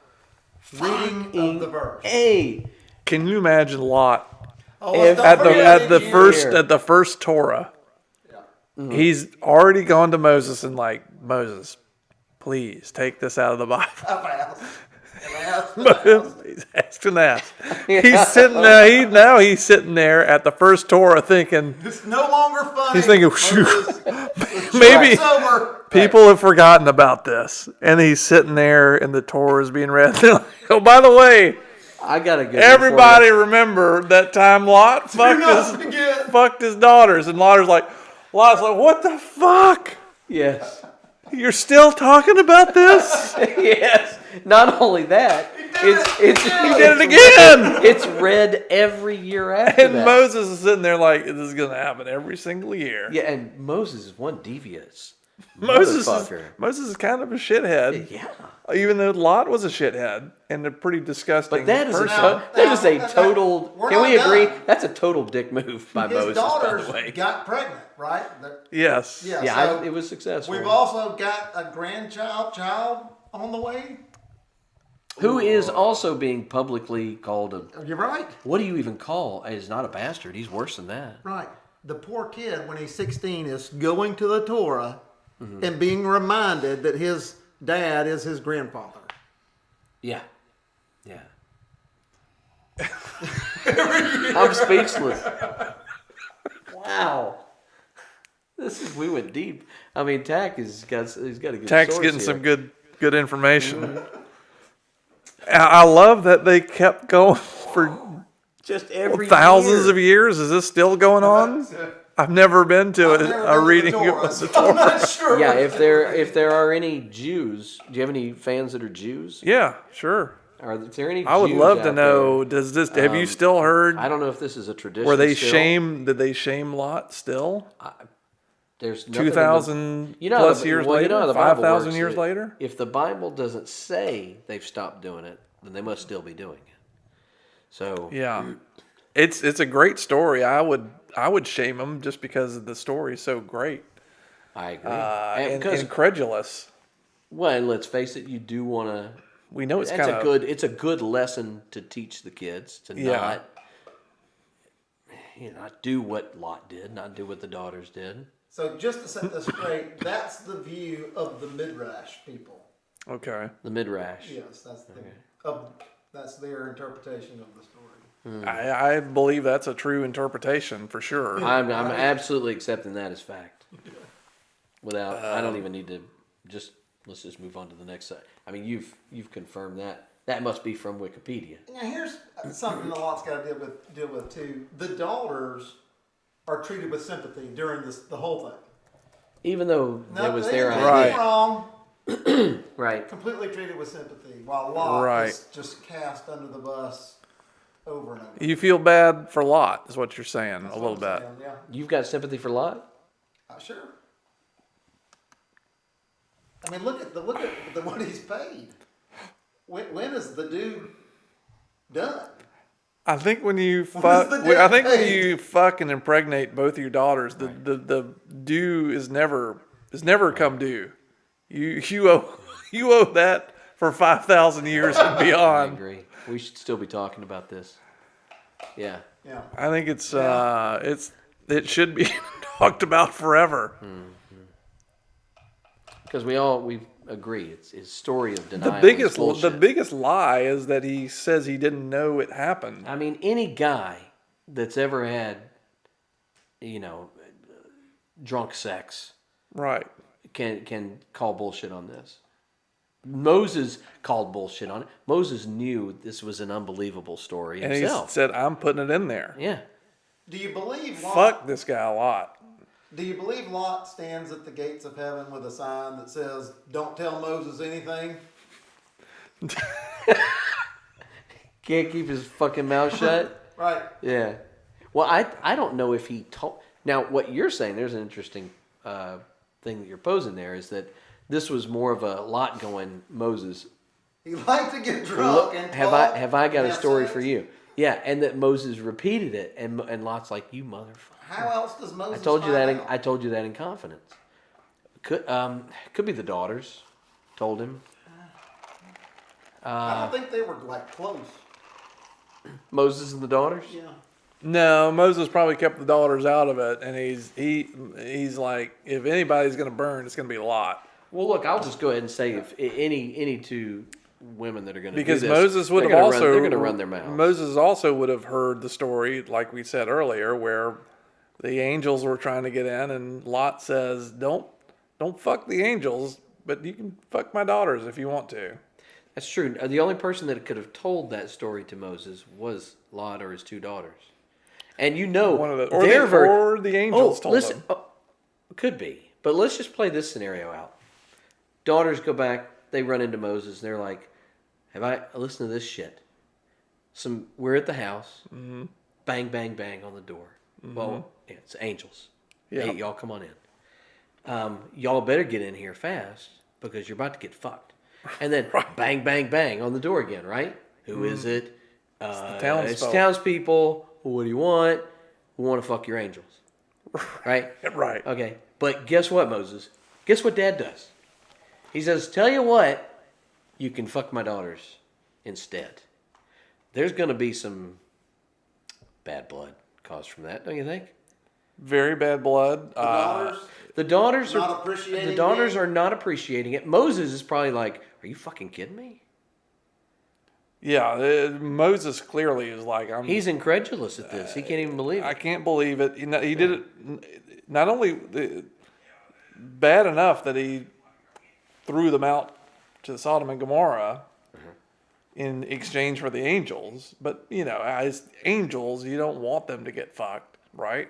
Speaker 3: Reading of the verse.
Speaker 2: Hey,
Speaker 1: Can you imagine Lot
Speaker 3: Don't
Speaker 1: at
Speaker 3: forget
Speaker 1: the
Speaker 3: each
Speaker 1: first
Speaker 2: year.
Speaker 1: at the first Torah?
Speaker 3: Yeah.
Speaker 1: He's already gone to Moses and Moses, please take this out of the Bible. He's asking that. He's sitting there. He's sitting there at the first Torah thinking.
Speaker 3: It's no longer funny.
Speaker 1: He's thinking,
Speaker 3: Moses.
Speaker 1: maybe
Speaker 3: It's over.
Speaker 1: people have forgotten about this, and he's sitting there, and the Torah is being read. They're like, oh, by the way,
Speaker 2: I got a good
Speaker 1: everybody remember that time Lot fucked his daughters, and Lot's like, what the fuck?
Speaker 2: Yes.
Speaker 1: You're still talking about this?
Speaker 2: Yes. Not only that,
Speaker 1: He did it again.
Speaker 2: It's read every year after
Speaker 1: And
Speaker 2: that.
Speaker 1: Moses is sitting there like, this is going to happen every single year.
Speaker 2: Yeah, and Moses is one devious. motherfucker.
Speaker 1: Moses is kind of a shithead.
Speaker 2: Yeah.
Speaker 1: Even though Lot was a shithead and a pretty disgusting
Speaker 2: But that is
Speaker 1: person.
Speaker 2: a total.
Speaker 3: We're
Speaker 2: Can
Speaker 3: not
Speaker 2: we agree?
Speaker 3: done.
Speaker 2: That's a total dick move by
Speaker 3: His
Speaker 2: Moses. By
Speaker 3: daughters
Speaker 2: the way.
Speaker 3: got pregnant, right?
Speaker 1: Yes.
Speaker 3: Yeah,
Speaker 2: Yeah,
Speaker 3: so
Speaker 2: it was successful.
Speaker 3: we've also got a child on the way.
Speaker 2: Who is also being publicly called a.
Speaker 3: You're right.
Speaker 2: What do you even call? He's not a bastard. He's worse than that.
Speaker 3: Right. The poor kid, when he's 16, is going to the Torah and being reminded that his dad is his grandfather.
Speaker 2: Yeah. Yeah. I'm speechless. Wow. We went deep. I mean, Tack he's got a good
Speaker 1: Tack's
Speaker 2: source
Speaker 1: getting
Speaker 2: here.
Speaker 1: some good information. I love that they kept going for
Speaker 2: Just every
Speaker 1: thousands
Speaker 2: year.
Speaker 1: of years. Is this still going on? I've never been to a reading of the Torah.
Speaker 3: I'm not sure.
Speaker 2: Yeah, if there are any Jews, do you have any fans that are Jews?
Speaker 1: Yeah, sure.
Speaker 2: Are there any?
Speaker 1: I would
Speaker 2: Jews
Speaker 1: love to
Speaker 2: out
Speaker 1: know.
Speaker 2: there?
Speaker 1: Does this? Have you still heard?
Speaker 2: I don't know if this is a tradition.
Speaker 1: Were they
Speaker 2: still.
Speaker 1: shame? Did they shame Lot still?
Speaker 2: There's nothing in the-
Speaker 1: 2,000
Speaker 2: You know,
Speaker 1: plus
Speaker 2: the-
Speaker 1: years
Speaker 2: well, you
Speaker 1: later.
Speaker 2: know how the Bible
Speaker 1: 5,000
Speaker 2: works.
Speaker 1: years later.
Speaker 2: If the Bible doesn't say they've stopped doing it, then they must still be doing it. So
Speaker 1: Yeah, it's a great story. I would shame them just because the story is so great
Speaker 2: I agree.
Speaker 1: and
Speaker 2: because
Speaker 1: incredulous.
Speaker 2: well, and let's face it, you do want to.
Speaker 1: We know it's
Speaker 2: That's
Speaker 1: kind
Speaker 2: a
Speaker 1: of
Speaker 2: good. It's a good lesson to teach the kids to
Speaker 1: Yeah.
Speaker 2: not do what Lot did, not do what the daughters did.
Speaker 3: So just to set this straight, that's the view of the Midrash people.
Speaker 1: okay.
Speaker 2: The midrash.
Speaker 3: Yes, that's their interpretation of the story.
Speaker 1: I believe that's a true interpretation for sure.
Speaker 2: I'm absolutely accepting that as fact. Without, I don't even need to. Let's just move on to the next side. I mean, you've confirmed that. That must be from Wikipedia.
Speaker 3: Now here's something that Lot's got to deal with too. The daughters are treated with sympathy during the whole thing.
Speaker 2: Even though that was
Speaker 3: they
Speaker 2: their
Speaker 3: didn't
Speaker 1: Right.
Speaker 3: do wrong.
Speaker 2: right.
Speaker 3: Completely treated with sympathy, while Lot
Speaker 1: Right.
Speaker 3: is just cast under the bus over and over.
Speaker 1: You feel bad for Lot, is what you're saying
Speaker 3: That's
Speaker 1: a
Speaker 3: what
Speaker 1: little
Speaker 3: I'm
Speaker 1: bit.
Speaker 3: saying, yeah,
Speaker 2: You've got sympathy for Lot?
Speaker 3: sure. I mean, look at what he's paid. When is the dude done?
Speaker 1: I think when you
Speaker 3: What
Speaker 1: fuck,
Speaker 3: is the
Speaker 1: I think when
Speaker 3: date?
Speaker 1: you fuck and impregnate both of your daughters, the due is never come due. You owe that for 5,000 years and
Speaker 2: I
Speaker 1: beyond.
Speaker 2: agree. We should still be talking about this. Yeah.
Speaker 3: Yeah.
Speaker 1: I think it should be talked about forever.
Speaker 2: Because we agree. It's his story of
Speaker 1: The
Speaker 2: denial.
Speaker 1: biggest lie is that he says he didn't know it happened.
Speaker 2: I mean, any guy that's ever had, drunk sex
Speaker 1: Right.
Speaker 2: can call bullshit on this. Moses called bullshit on it. Moses knew this was an unbelievable story
Speaker 1: And
Speaker 2: himself.
Speaker 1: he said, I'm putting it in there.
Speaker 2: Yeah.
Speaker 3: Do you believe Lot?
Speaker 1: Fuck this guy a lot.
Speaker 3: Do you believe Lot stands at the gates of heaven with a sign that says, "Don't tell Moses anything"?
Speaker 2: Can't keep his fucking mouth shut.
Speaker 3: Right.
Speaker 2: Yeah. Well, I don't know if he told. Now, what you're saying, there's an interesting thing that you're posing there, is that this was more of a Lot going, Moses,
Speaker 3: He liked to get drunk and
Speaker 2: have
Speaker 3: talk
Speaker 2: I got
Speaker 3: and
Speaker 2: a
Speaker 3: have
Speaker 2: story
Speaker 3: sex.
Speaker 2: for you? Yeah, and that Moses repeated it, and Lot's like, you motherfucker.
Speaker 3: How else does Moses?
Speaker 2: I told you
Speaker 3: find
Speaker 2: that.
Speaker 3: out?
Speaker 2: I told you that in confidence. Could be the daughters told him.
Speaker 3: I don't think they were like close.
Speaker 2: Moses and the daughters.
Speaker 3: Yeah.
Speaker 1: No, Moses probably kept the daughters out of it, and he's like, if anybody's gonna burn, it's gonna be Lot.
Speaker 2: Well, look, I'll just go ahead and say if any two women that are going to
Speaker 1: Because
Speaker 2: do this,
Speaker 1: Moses would have
Speaker 2: they're
Speaker 1: also
Speaker 2: going to run their mouths.
Speaker 1: Moses also would have heard the story, like we said earlier, where the angels were trying to get in, and Lot says, "Don't fuck the angels, but you can fuck my daughters if you want to."
Speaker 2: That's true. The only person that could have told that story to Moses was Lot or his two daughters. And
Speaker 1: One of the or
Speaker 2: they're
Speaker 1: the,
Speaker 2: very,
Speaker 1: or the angels told
Speaker 2: listen,
Speaker 1: them.
Speaker 2: could be. But let's just play this scenario out. Daughters go back, they run into Moses, and they're like, listen to this shit. We're at the house, bang, bang, bang on the door. Well, it's angels.
Speaker 1: Yeah.
Speaker 2: Hey, y'all come on in. Y'all better get in here fast because you're about to get fucked. And then bang, bang, bang on the door again, right? Who is it? It's townspeople. What do you want? We want to fuck your angels. Right?
Speaker 1: Right.
Speaker 2: Okay. But guess what, Moses? Guess what Dad does? He says, tell you what, you can fuck my daughters instead. There's going to be some bad blood caused from that, don't you think?
Speaker 1: Very bad blood.
Speaker 2: The daughters
Speaker 3: Not
Speaker 2: are not appreciating it. Moses is probably like, "Are you fucking kidding me?"
Speaker 1: Yeah, Moses clearly is like,
Speaker 2: He's incredulous at this. He can't even believe it.
Speaker 1: I can't believe it. He did it not only bad enough that he threw them out to Sodom and Gomorrah in exchange for the angels, but as angels, you don't want them to get fucked, right?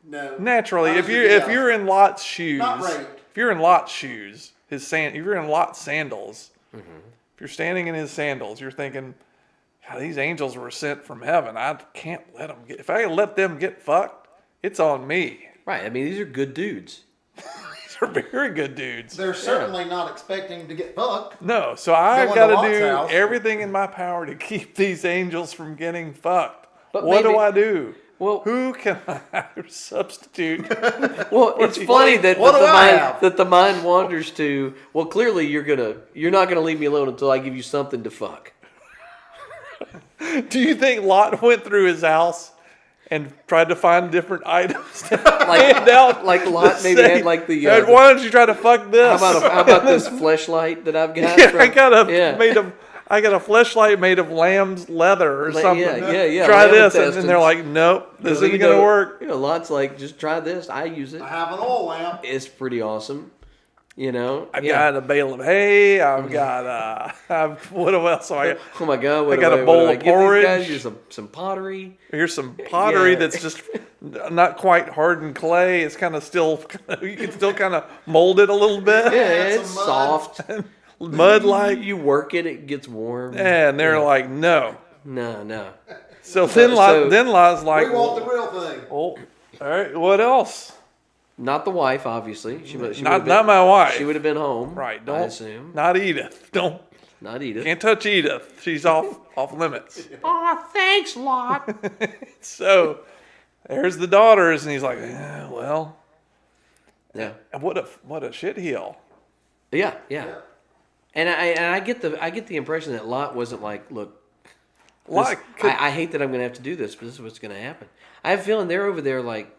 Speaker 3: No.
Speaker 1: Naturally, if you're in Lot's shoes,
Speaker 3: Not right.
Speaker 1: if you're in Lot's shoes, if you're in Lot's sandals, if you're standing in his sandals, you're thinking, God, these angels were sent from heaven. I can't let them if I let them get fucked, it's on me.
Speaker 2: Right. I mean, these are good dudes.
Speaker 1: These are very good dudes.
Speaker 3: They're certainly not expecting to get fucked.
Speaker 1: No, so I've
Speaker 3: Going to
Speaker 1: got to
Speaker 3: Lot's
Speaker 1: do
Speaker 3: house.
Speaker 1: everything in my power to keep these angels from getting fucked.
Speaker 2: But
Speaker 1: what do
Speaker 2: maybe-
Speaker 1: I do?
Speaker 2: Well-
Speaker 1: who can I substitute?
Speaker 2: Well, it's funny that
Speaker 3: what do I
Speaker 2: mind,
Speaker 3: have?
Speaker 2: that the mind wanders to. Well, clearly you're not gonna leave me alone until I give you something to fuck.
Speaker 1: Do you think Lot went through his house and tried to find different items to
Speaker 2: Like,
Speaker 1: hand out?
Speaker 2: like Lot
Speaker 1: to
Speaker 2: maybe
Speaker 1: say,
Speaker 2: had like the.
Speaker 1: "Hey, why don't you try to fuck this?
Speaker 2: How about this fleshlight that I've got?
Speaker 1: Yeah,
Speaker 2: from-
Speaker 1: I got a fleshlight made of lamb's leather or something.
Speaker 2: Yeah.
Speaker 1: Try
Speaker 2: lamb
Speaker 1: this, and
Speaker 2: intestines.
Speaker 1: they're like, nope, this isn't
Speaker 2: You
Speaker 1: gonna
Speaker 2: know,
Speaker 1: work.
Speaker 2: Lot's like, just try this. I use it.
Speaker 3: I have an oil lamp.
Speaker 2: It's pretty awesome.
Speaker 1: I've got a bale of hay. I've got what else? I got?
Speaker 2: Oh my God! What
Speaker 1: I got
Speaker 2: do
Speaker 1: a bowl
Speaker 2: what do I
Speaker 1: of
Speaker 2: give these
Speaker 1: porridge.
Speaker 2: guys? Here's some pottery.
Speaker 1: Here's some pottery
Speaker 2: Yeah.
Speaker 1: that's just not quite hardened clay. It's kind of still, you can still kind of mold it a little bit.
Speaker 2: Yeah,
Speaker 3: some
Speaker 2: it's
Speaker 3: mud.
Speaker 2: soft.
Speaker 1: Mud-like.
Speaker 2: You work it, it gets warm.
Speaker 1: And they're like, no.
Speaker 2: No.
Speaker 1: So then Lot's like,
Speaker 3: We want the real thing.
Speaker 1: oh, all right, what else?
Speaker 2: Not the wife, obviously. She would've
Speaker 1: Not
Speaker 2: been,
Speaker 1: my wife.
Speaker 2: She would have been home.
Speaker 1: Right,
Speaker 2: I
Speaker 1: don't,
Speaker 2: assume.
Speaker 1: not Edith. Don't,
Speaker 2: Not Edith.
Speaker 1: can't touch Edith. She's off limits.
Speaker 2: Oh, thanks, Lot.
Speaker 1: So there's the daughters, and he's like, well,
Speaker 2: Yeah.
Speaker 1: what a shitheel.
Speaker 2: Yeah. And I get the impression that Lot wasn't like, look,
Speaker 1: Lot
Speaker 2: I hate that I'm going to have to do this, but this is what's going to happen. I have a feeling they're over there like,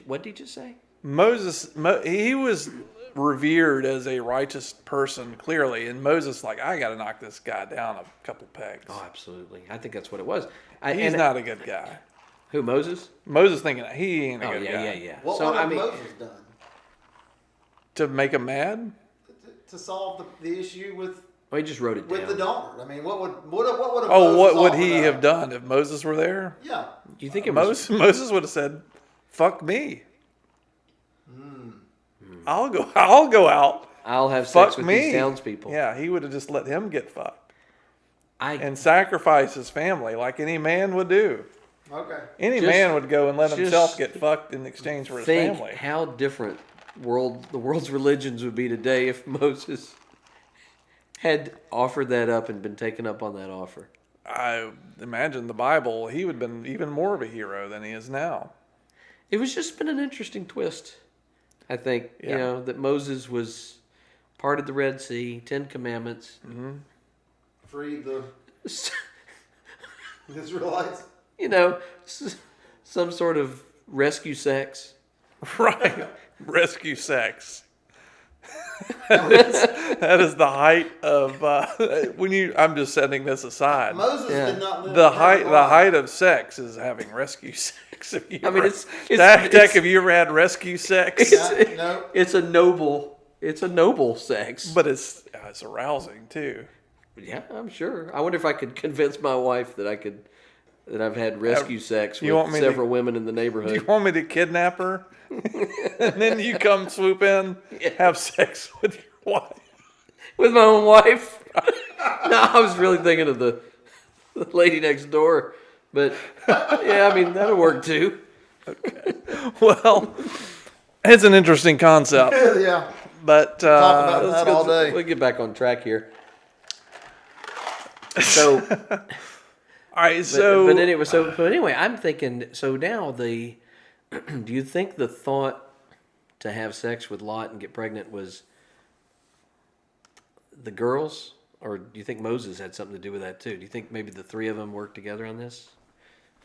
Speaker 2: what did he just say?
Speaker 1: Moses, he was revered as a righteous person, clearly, and Moses like, I got to knock this guy down a couple pegs.
Speaker 2: Oh, absolutely. I think that's what it was.
Speaker 1: He's not a good guy.
Speaker 2: Who, Moses?
Speaker 1: Moses thinking he ain't a
Speaker 2: Oh,
Speaker 1: good guy.
Speaker 2: yeah.
Speaker 3: What
Speaker 2: So,
Speaker 3: would
Speaker 2: I
Speaker 3: have
Speaker 2: mean,
Speaker 3: Moses done
Speaker 1: To make him mad?
Speaker 3: to solve the issue with
Speaker 2: he just wrote it down.
Speaker 3: the daughter? I mean, what would have
Speaker 1: Oh, what
Speaker 3: Moses
Speaker 1: would
Speaker 3: offered
Speaker 1: he
Speaker 3: up?
Speaker 1: have done if Moses were there?
Speaker 3: Yeah.
Speaker 2: Do you think it was?
Speaker 1: Moses would have said, "Fuck me. I'll go out.
Speaker 2: I'll have
Speaker 1: Fuck
Speaker 2: sex with
Speaker 1: me."
Speaker 2: these townspeople.
Speaker 1: Yeah, he would have just let him get fucked
Speaker 2: I
Speaker 1: and sacrifice his family like any man would do.
Speaker 3: Okay.
Speaker 1: Any
Speaker 2: Just-
Speaker 1: man would go and let
Speaker 2: just
Speaker 1: himself get fucked in exchange for his
Speaker 2: think
Speaker 1: family.
Speaker 2: how different the world's religions would be today if Moses had offered that up and been taken up on that offer.
Speaker 1: I imagine the Bible, he would have been even more of a hero than he is now.
Speaker 2: It was just been an interesting twist. I think,
Speaker 1: Yeah.
Speaker 2: that Moses was part of the Red Sea, 10 Commandments.
Speaker 3: Free the Israelites.
Speaker 2: Some sort of rescue sex.
Speaker 1: Right. Rescue sex. that is the height of I'm just setting this aside.
Speaker 3: Moses
Speaker 2: Yeah.
Speaker 3: did not live
Speaker 1: The
Speaker 3: a very
Speaker 1: height
Speaker 3: long.
Speaker 1: of sex is having rescue sex. Have you
Speaker 2: I mean,
Speaker 1: ever-
Speaker 2: it's
Speaker 1: Tech, have you ever had rescue sex?
Speaker 3: No.
Speaker 2: It's a noble sex.
Speaker 1: But it's arousing too.
Speaker 2: Yeah, I'm sure. I wonder if I could convince my wife that I've had rescue sex
Speaker 1: you want
Speaker 2: with
Speaker 1: me to-
Speaker 2: several women in the
Speaker 1: Do you
Speaker 2: neighborhood.
Speaker 1: want me to kidnap her? And then you come swoop in, have sex with your wife.
Speaker 2: With my own wife? No, I was really thinking of the lady next door. But yeah, I mean that'll work too.
Speaker 1: Well, It's an interesting concept,
Speaker 3: Yeah.
Speaker 1: but
Speaker 3: Talk about that all day.
Speaker 2: We'll get back on track here. So,
Speaker 1: all right. So,
Speaker 2: but anyway, I'm thinking. So now do you think the thought to have sex with Lot and get pregnant was the girls, or do you think Moses had something to do with that too? Do you think maybe the three of them worked together on this?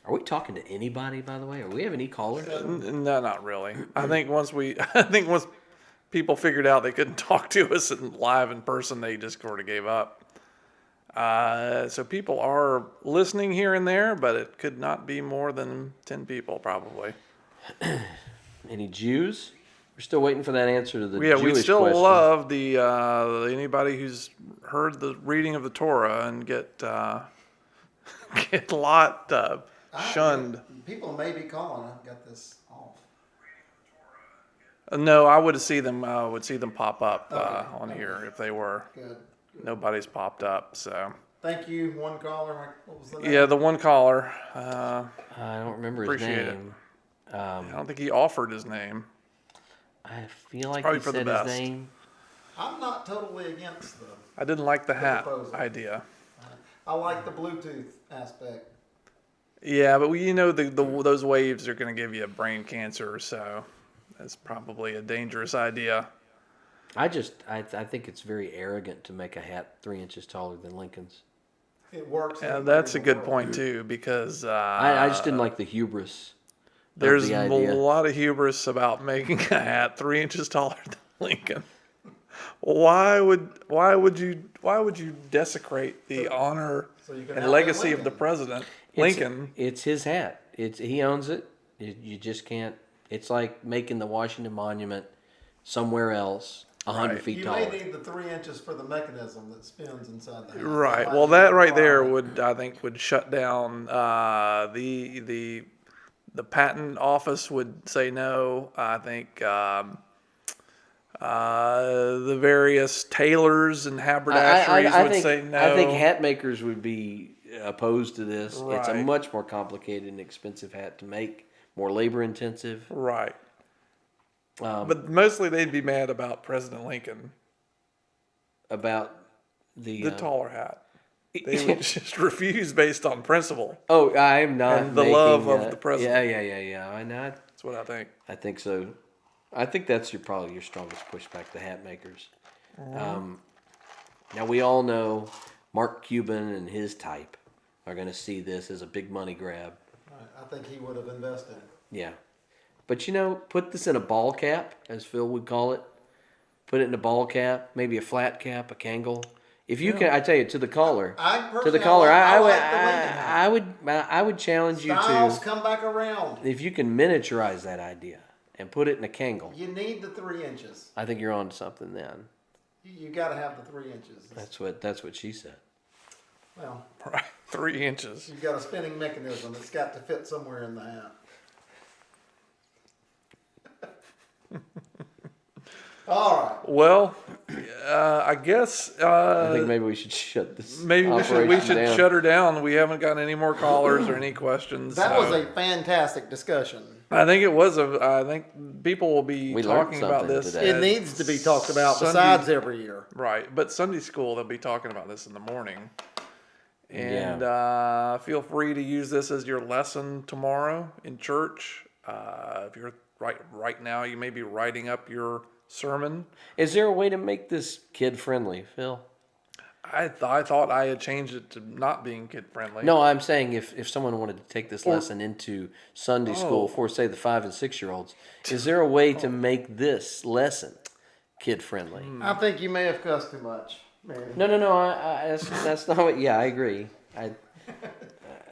Speaker 2: Are we talking to anybody, by the way? Are we have any callers?
Speaker 1: no, not really. I think once people figured out they couldn't talk to us live in person, they just sort of gave up. So people are listening here and there, but it could not be more than 10 people probably.
Speaker 2: Any Jews? We're still waiting for that answer to the
Speaker 1: Yeah,
Speaker 2: Jewish
Speaker 1: we still
Speaker 2: question.
Speaker 1: love the anybody who's heard the reading of the Torah and get Lot shunned.
Speaker 3: People may be calling. I've got this off.
Speaker 1: No, I would see them pop up on here if they were.
Speaker 3: Good.
Speaker 1: Nobody's popped up, so.
Speaker 3: Thank you. One caller. What was the name?
Speaker 1: Yeah, the one caller.
Speaker 2: I don't remember his
Speaker 1: Appreciate it.
Speaker 2: name.
Speaker 1: I don't think he offered his name.
Speaker 2: I feel like
Speaker 1: Probably
Speaker 2: he
Speaker 1: for the
Speaker 2: said
Speaker 1: best.
Speaker 2: his name.
Speaker 3: I'm not totally against them.
Speaker 1: I didn't like the hat
Speaker 3: proposal.
Speaker 1: idea.
Speaker 3: I like the Bluetooth aspect.
Speaker 1: Yeah, but those waves are going to give you brain cancer, so that's probably a dangerous idea.
Speaker 2: I think it's very arrogant to make a hat 3 inches taller than Lincoln's.
Speaker 3: It works.
Speaker 1: Yeah, that's a good point too, because
Speaker 2: I just didn't like the hubris.
Speaker 1: there's
Speaker 2: the
Speaker 1: a
Speaker 2: idea.
Speaker 1: lot of hubris about making a hat 3 inches taller than Lincoln. Why would you desecrate the honor
Speaker 3: so you can
Speaker 1: and
Speaker 3: outlive
Speaker 1: legacy of the
Speaker 3: Lincoln.
Speaker 1: president, Lincoln?
Speaker 2: It's his hat. He owns it. You just can't. It's like making the Washington Monument somewhere else 100
Speaker 1: Right.
Speaker 2: feet
Speaker 3: You
Speaker 2: taller.
Speaker 3: may need the 3 inches for the mechanism that spins inside the hat.
Speaker 1: Right.
Speaker 3: might
Speaker 1: Well,
Speaker 3: be
Speaker 1: that right there
Speaker 3: required.
Speaker 1: would shut down the patent office would say no. I think the various tailors and haberdasheries would
Speaker 2: think,
Speaker 1: say no.
Speaker 2: I think hat makers would be opposed to this. It's a
Speaker 1: Right.
Speaker 2: much more complicated and expensive hat to make, more labor intensive.
Speaker 1: Right. But mostly they'd be mad about President Lincoln,
Speaker 2: About the
Speaker 1: taller hat. They would just refuse based on principle.
Speaker 2: Oh, I am not.
Speaker 1: And the
Speaker 2: making,
Speaker 1: love of the president.
Speaker 2: Yeah. I know.
Speaker 1: That's what I think.
Speaker 2: I think so. I think that's probably your strongest pushback, the hat makers. Now we all know Mark Cuban and his type are going to see this as a big money grab.
Speaker 3: I think he would have invested.
Speaker 2: Yeah, but put this in a ball cap, as Phil would call it. Put it in a ball cap, maybe a flat cap, a Kangol. If you can, I tell you, to the caller, I would challenge you
Speaker 3: Styles
Speaker 2: to,
Speaker 3: come back around.
Speaker 2: if you can miniaturize that idea and put it in a Kangol.
Speaker 3: You need the 3 inches.
Speaker 2: I think you're on to something then.
Speaker 3: You got to have the 3 inches.
Speaker 2: That's what she said.
Speaker 3: Well,
Speaker 1: Right. 3 inches.
Speaker 3: you've got a spinning mechanism. It's got to fit somewhere in the hat. All right.
Speaker 1: Well, I guess
Speaker 2: I think maybe we should shut this.
Speaker 1: maybe we
Speaker 2: operation
Speaker 1: should
Speaker 2: down.
Speaker 1: shut her down. We haven't gotten any more callers or any questions.
Speaker 3: That
Speaker 1: so
Speaker 3: was a fantastic discussion.
Speaker 1: I think it was I think people will be
Speaker 2: We learned
Speaker 1: talking about
Speaker 2: something
Speaker 1: this.
Speaker 2: today.
Speaker 3: It
Speaker 1: as
Speaker 3: needs to be talked about
Speaker 1: Sunday-
Speaker 3: besides every year.
Speaker 1: Right, but Sunday school they'll be talking about this in the morning. And feel free to use this as your lesson tomorrow in church. If you're right now, you may be writing up your sermon.
Speaker 2: Is there a way to make this kid friendly, Phil?
Speaker 1: I thought I had changed it to not being kid friendly.
Speaker 2: No, I'm saying if someone wanted to take this lesson into Sunday school for, say, the 5 and 6 year olds, is there a way to make this lesson kid friendly?
Speaker 3: I think you may have cussed too much, Manny.
Speaker 2: No. That's not what. Yeah, I agree.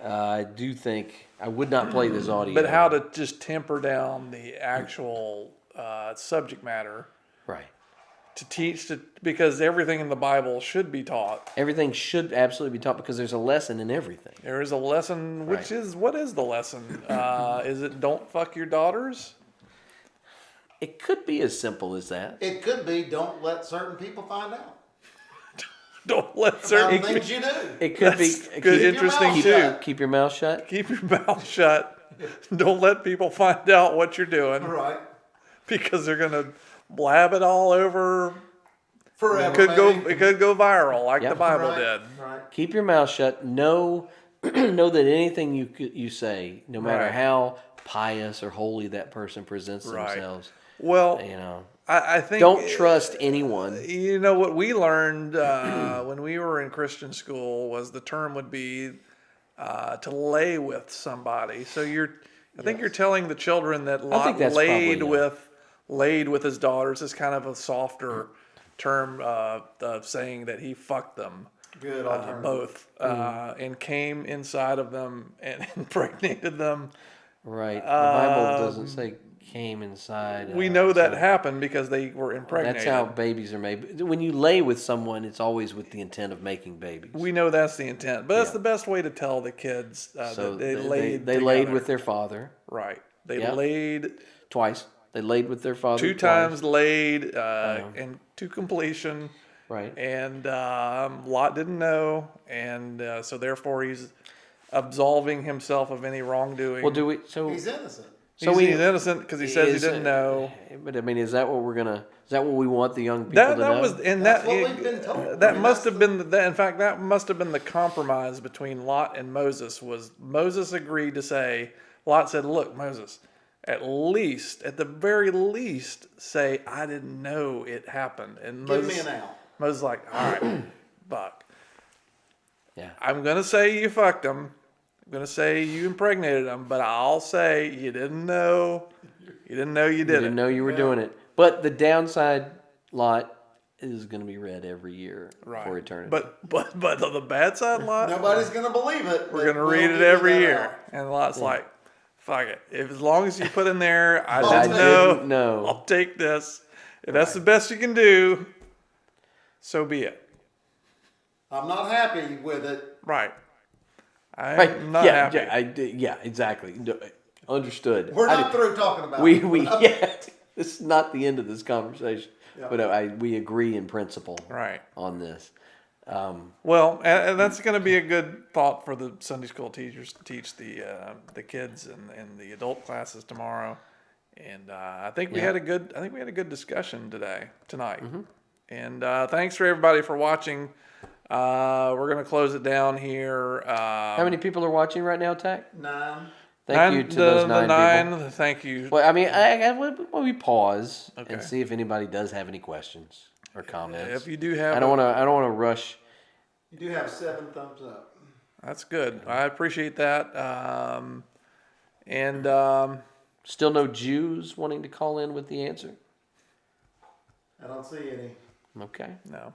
Speaker 2: I do think I would not play this audio.
Speaker 1: But how to just temper down the actual subject matter
Speaker 2: right?
Speaker 1: to teach because everything in the Bible should be taught.
Speaker 2: Everything should absolutely be taught because there's a lesson in everything.
Speaker 1: There is a lesson, which
Speaker 2: Right.
Speaker 1: is what is the lesson? Is it don't fuck your daughters?
Speaker 2: It could be as simple as that.
Speaker 3: It could be don't let certain people find out
Speaker 1: Don't let
Speaker 3: about
Speaker 1: certain
Speaker 3: things you do.
Speaker 2: It could be
Speaker 1: That's good,
Speaker 3: your
Speaker 1: interesting
Speaker 3: mouth
Speaker 1: too.
Speaker 3: shut.
Speaker 2: keep your mouth shut.
Speaker 1: Keep your mouth shut. Don't let people find out what you're doing.
Speaker 3: Right.
Speaker 1: because they're gonna blab it all over.
Speaker 3: Forever.
Speaker 1: It could go viral like
Speaker 2: Yep.
Speaker 1: the Bible
Speaker 3: Right,
Speaker 1: did.
Speaker 3: right.
Speaker 2: Keep your mouth shut. Know that anything you say, no matter
Speaker 1: Right.
Speaker 2: how pious or holy that person presents
Speaker 1: Right.
Speaker 2: themselves,
Speaker 1: Well,
Speaker 2: you know,
Speaker 1: I think
Speaker 2: don't trust anyone.
Speaker 1: You know what we learned when we were in Christian school was the term would be to lay with somebody. So I think you're telling the children that
Speaker 2: think
Speaker 1: Lot
Speaker 2: that's
Speaker 1: laid
Speaker 2: probably,
Speaker 1: with his daughters is kind of a softer term of saying that he fucked them.
Speaker 3: Good alternative.
Speaker 1: Both and came inside of them and impregnated them.
Speaker 2: Right. The Bible doesn't say came inside.
Speaker 1: We know that
Speaker 2: so
Speaker 1: happened because they were impregnated.
Speaker 2: that's how babies are made. When you lay with someone, it's always with the intent of making babies.
Speaker 1: We know that's the intent, but that's
Speaker 2: Yeah.
Speaker 1: the best way to tell the kids
Speaker 2: So
Speaker 1: that they laid.
Speaker 2: they laid
Speaker 1: together.
Speaker 2: with their father
Speaker 1: Right. They
Speaker 2: Yep.
Speaker 1: laid
Speaker 2: twice. They laid with their father
Speaker 1: two
Speaker 2: twice.
Speaker 1: times, laid and to completion.
Speaker 2: Right.
Speaker 1: And Lot didn't know, and so therefore he's absolving himself of any wrongdoing.
Speaker 2: Well, do we? So
Speaker 3: He's innocent.
Speaker 2: So
Speaker 1: he's innocent because he says he didn't know.
Speaker 2: But I mean, is that what we're gonna? Is that what we want the young people
Speaker 1: That
Speaker 2: to know?
Speaker 1: was and
Speaker 3: That's
Speaker 1: that
Speaker 3: what we've been told.
Speaker 1: that
Speaker 3: I mean,
Speaker 1: must
Speaker 3: that's
Speaker 1: have been in fact that must have been the compromise between Lot and Moses. Was Moses agreed to say, Lot said, "Look, Moses, at the very least, say I didn't know it happened." And
Speaker 3: Give
Speaker 1: Moses,
Speaker 3: me an out.
Speaker 1: Moses is like, "All right, Buck,
Speaker 2: Yeah.
Speaker 1: I'm gonna say you fucked him. I'm gonna say you impregnated him, but I'll say you didn't know. You didn't know you did
Speaker 2: You didn't
Speaker 1: it.
Speaker 2: know you were doing it. But the downside lot is going to be read every year for eternity.
Speaker 1: But on the bad side, Lot,
Speaker 3: Nobody's gonna believe it.
Speaker 1: we're gonna read it every year." And Lot's like, "Fuck it. If as long as you put in there, I didn't know. I'll take this. If that's the best you can do, so be it."
Speaker 3: I'm not happy with it.
Speaker 1: Right. I'm
Speaker 2: right?
Speaker 1: not
Speaker 2: Yeah,
Speaker 1: happy.
Speaker 2: yeah, exactly. Understood.
Speaker 3: We're not through talking about
Speaker 2: We
Speaker 3: it.
Speaker 2: yeah. This is not the end of this conversation, but we agree in principle
Speaker 1: Right.
Speaker 2: on this.
Speaker 1: Well, and that's going to be a good thought for the Sunday school teachers to teach the kids and the adult classes tomorrow. And I think we had a good discussion tonight.
Speaker 2: Mm-hmm.
Speaker 1: And thanks for everybody for watching. We're going to close it down here.
Speaker 2: How many people are watching right now, Tack?
Speaker 3: 9.
Speaker 2: Thank you to those nine people.
Speaker 1: Thank you.
Speaker 2: Well, I mean, we pause and
Speaker 1: Okay.
Speaker 2: see if anybody does have any questions or comments.
Speaker 1: If you do have,
Speaker 2: I don't want to rush.
Speaker 3: You do have 7 thumbs up.
Speaker 1: that's good. I appreciate that.
Speaker 2: Still no Jews wanting to call in with the answer.
Speaker 3: I don't see any.
Speaker 2: Okay.
Speaker 1: No.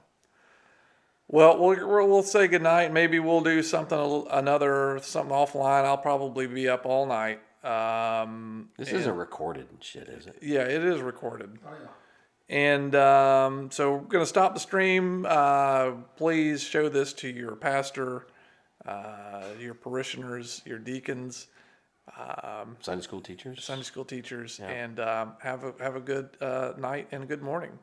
Speaker 1: Well, we'll say goodnight. Maybe we'll do something offline. I'll probably be up all night.
Speaker 2: This isn't recorded and shit, is it?
Speaker 1: Yeah, it is recorded.
Speaker 3: Oh yeah.
Speaker 1: And so we're going to stop the stream. Please show this to your pastor, your parishioners, your deacons,
Speaker 2: Sunday school teachers.
Speaker 1: Sunday school teachers, and have a good night and a good morning.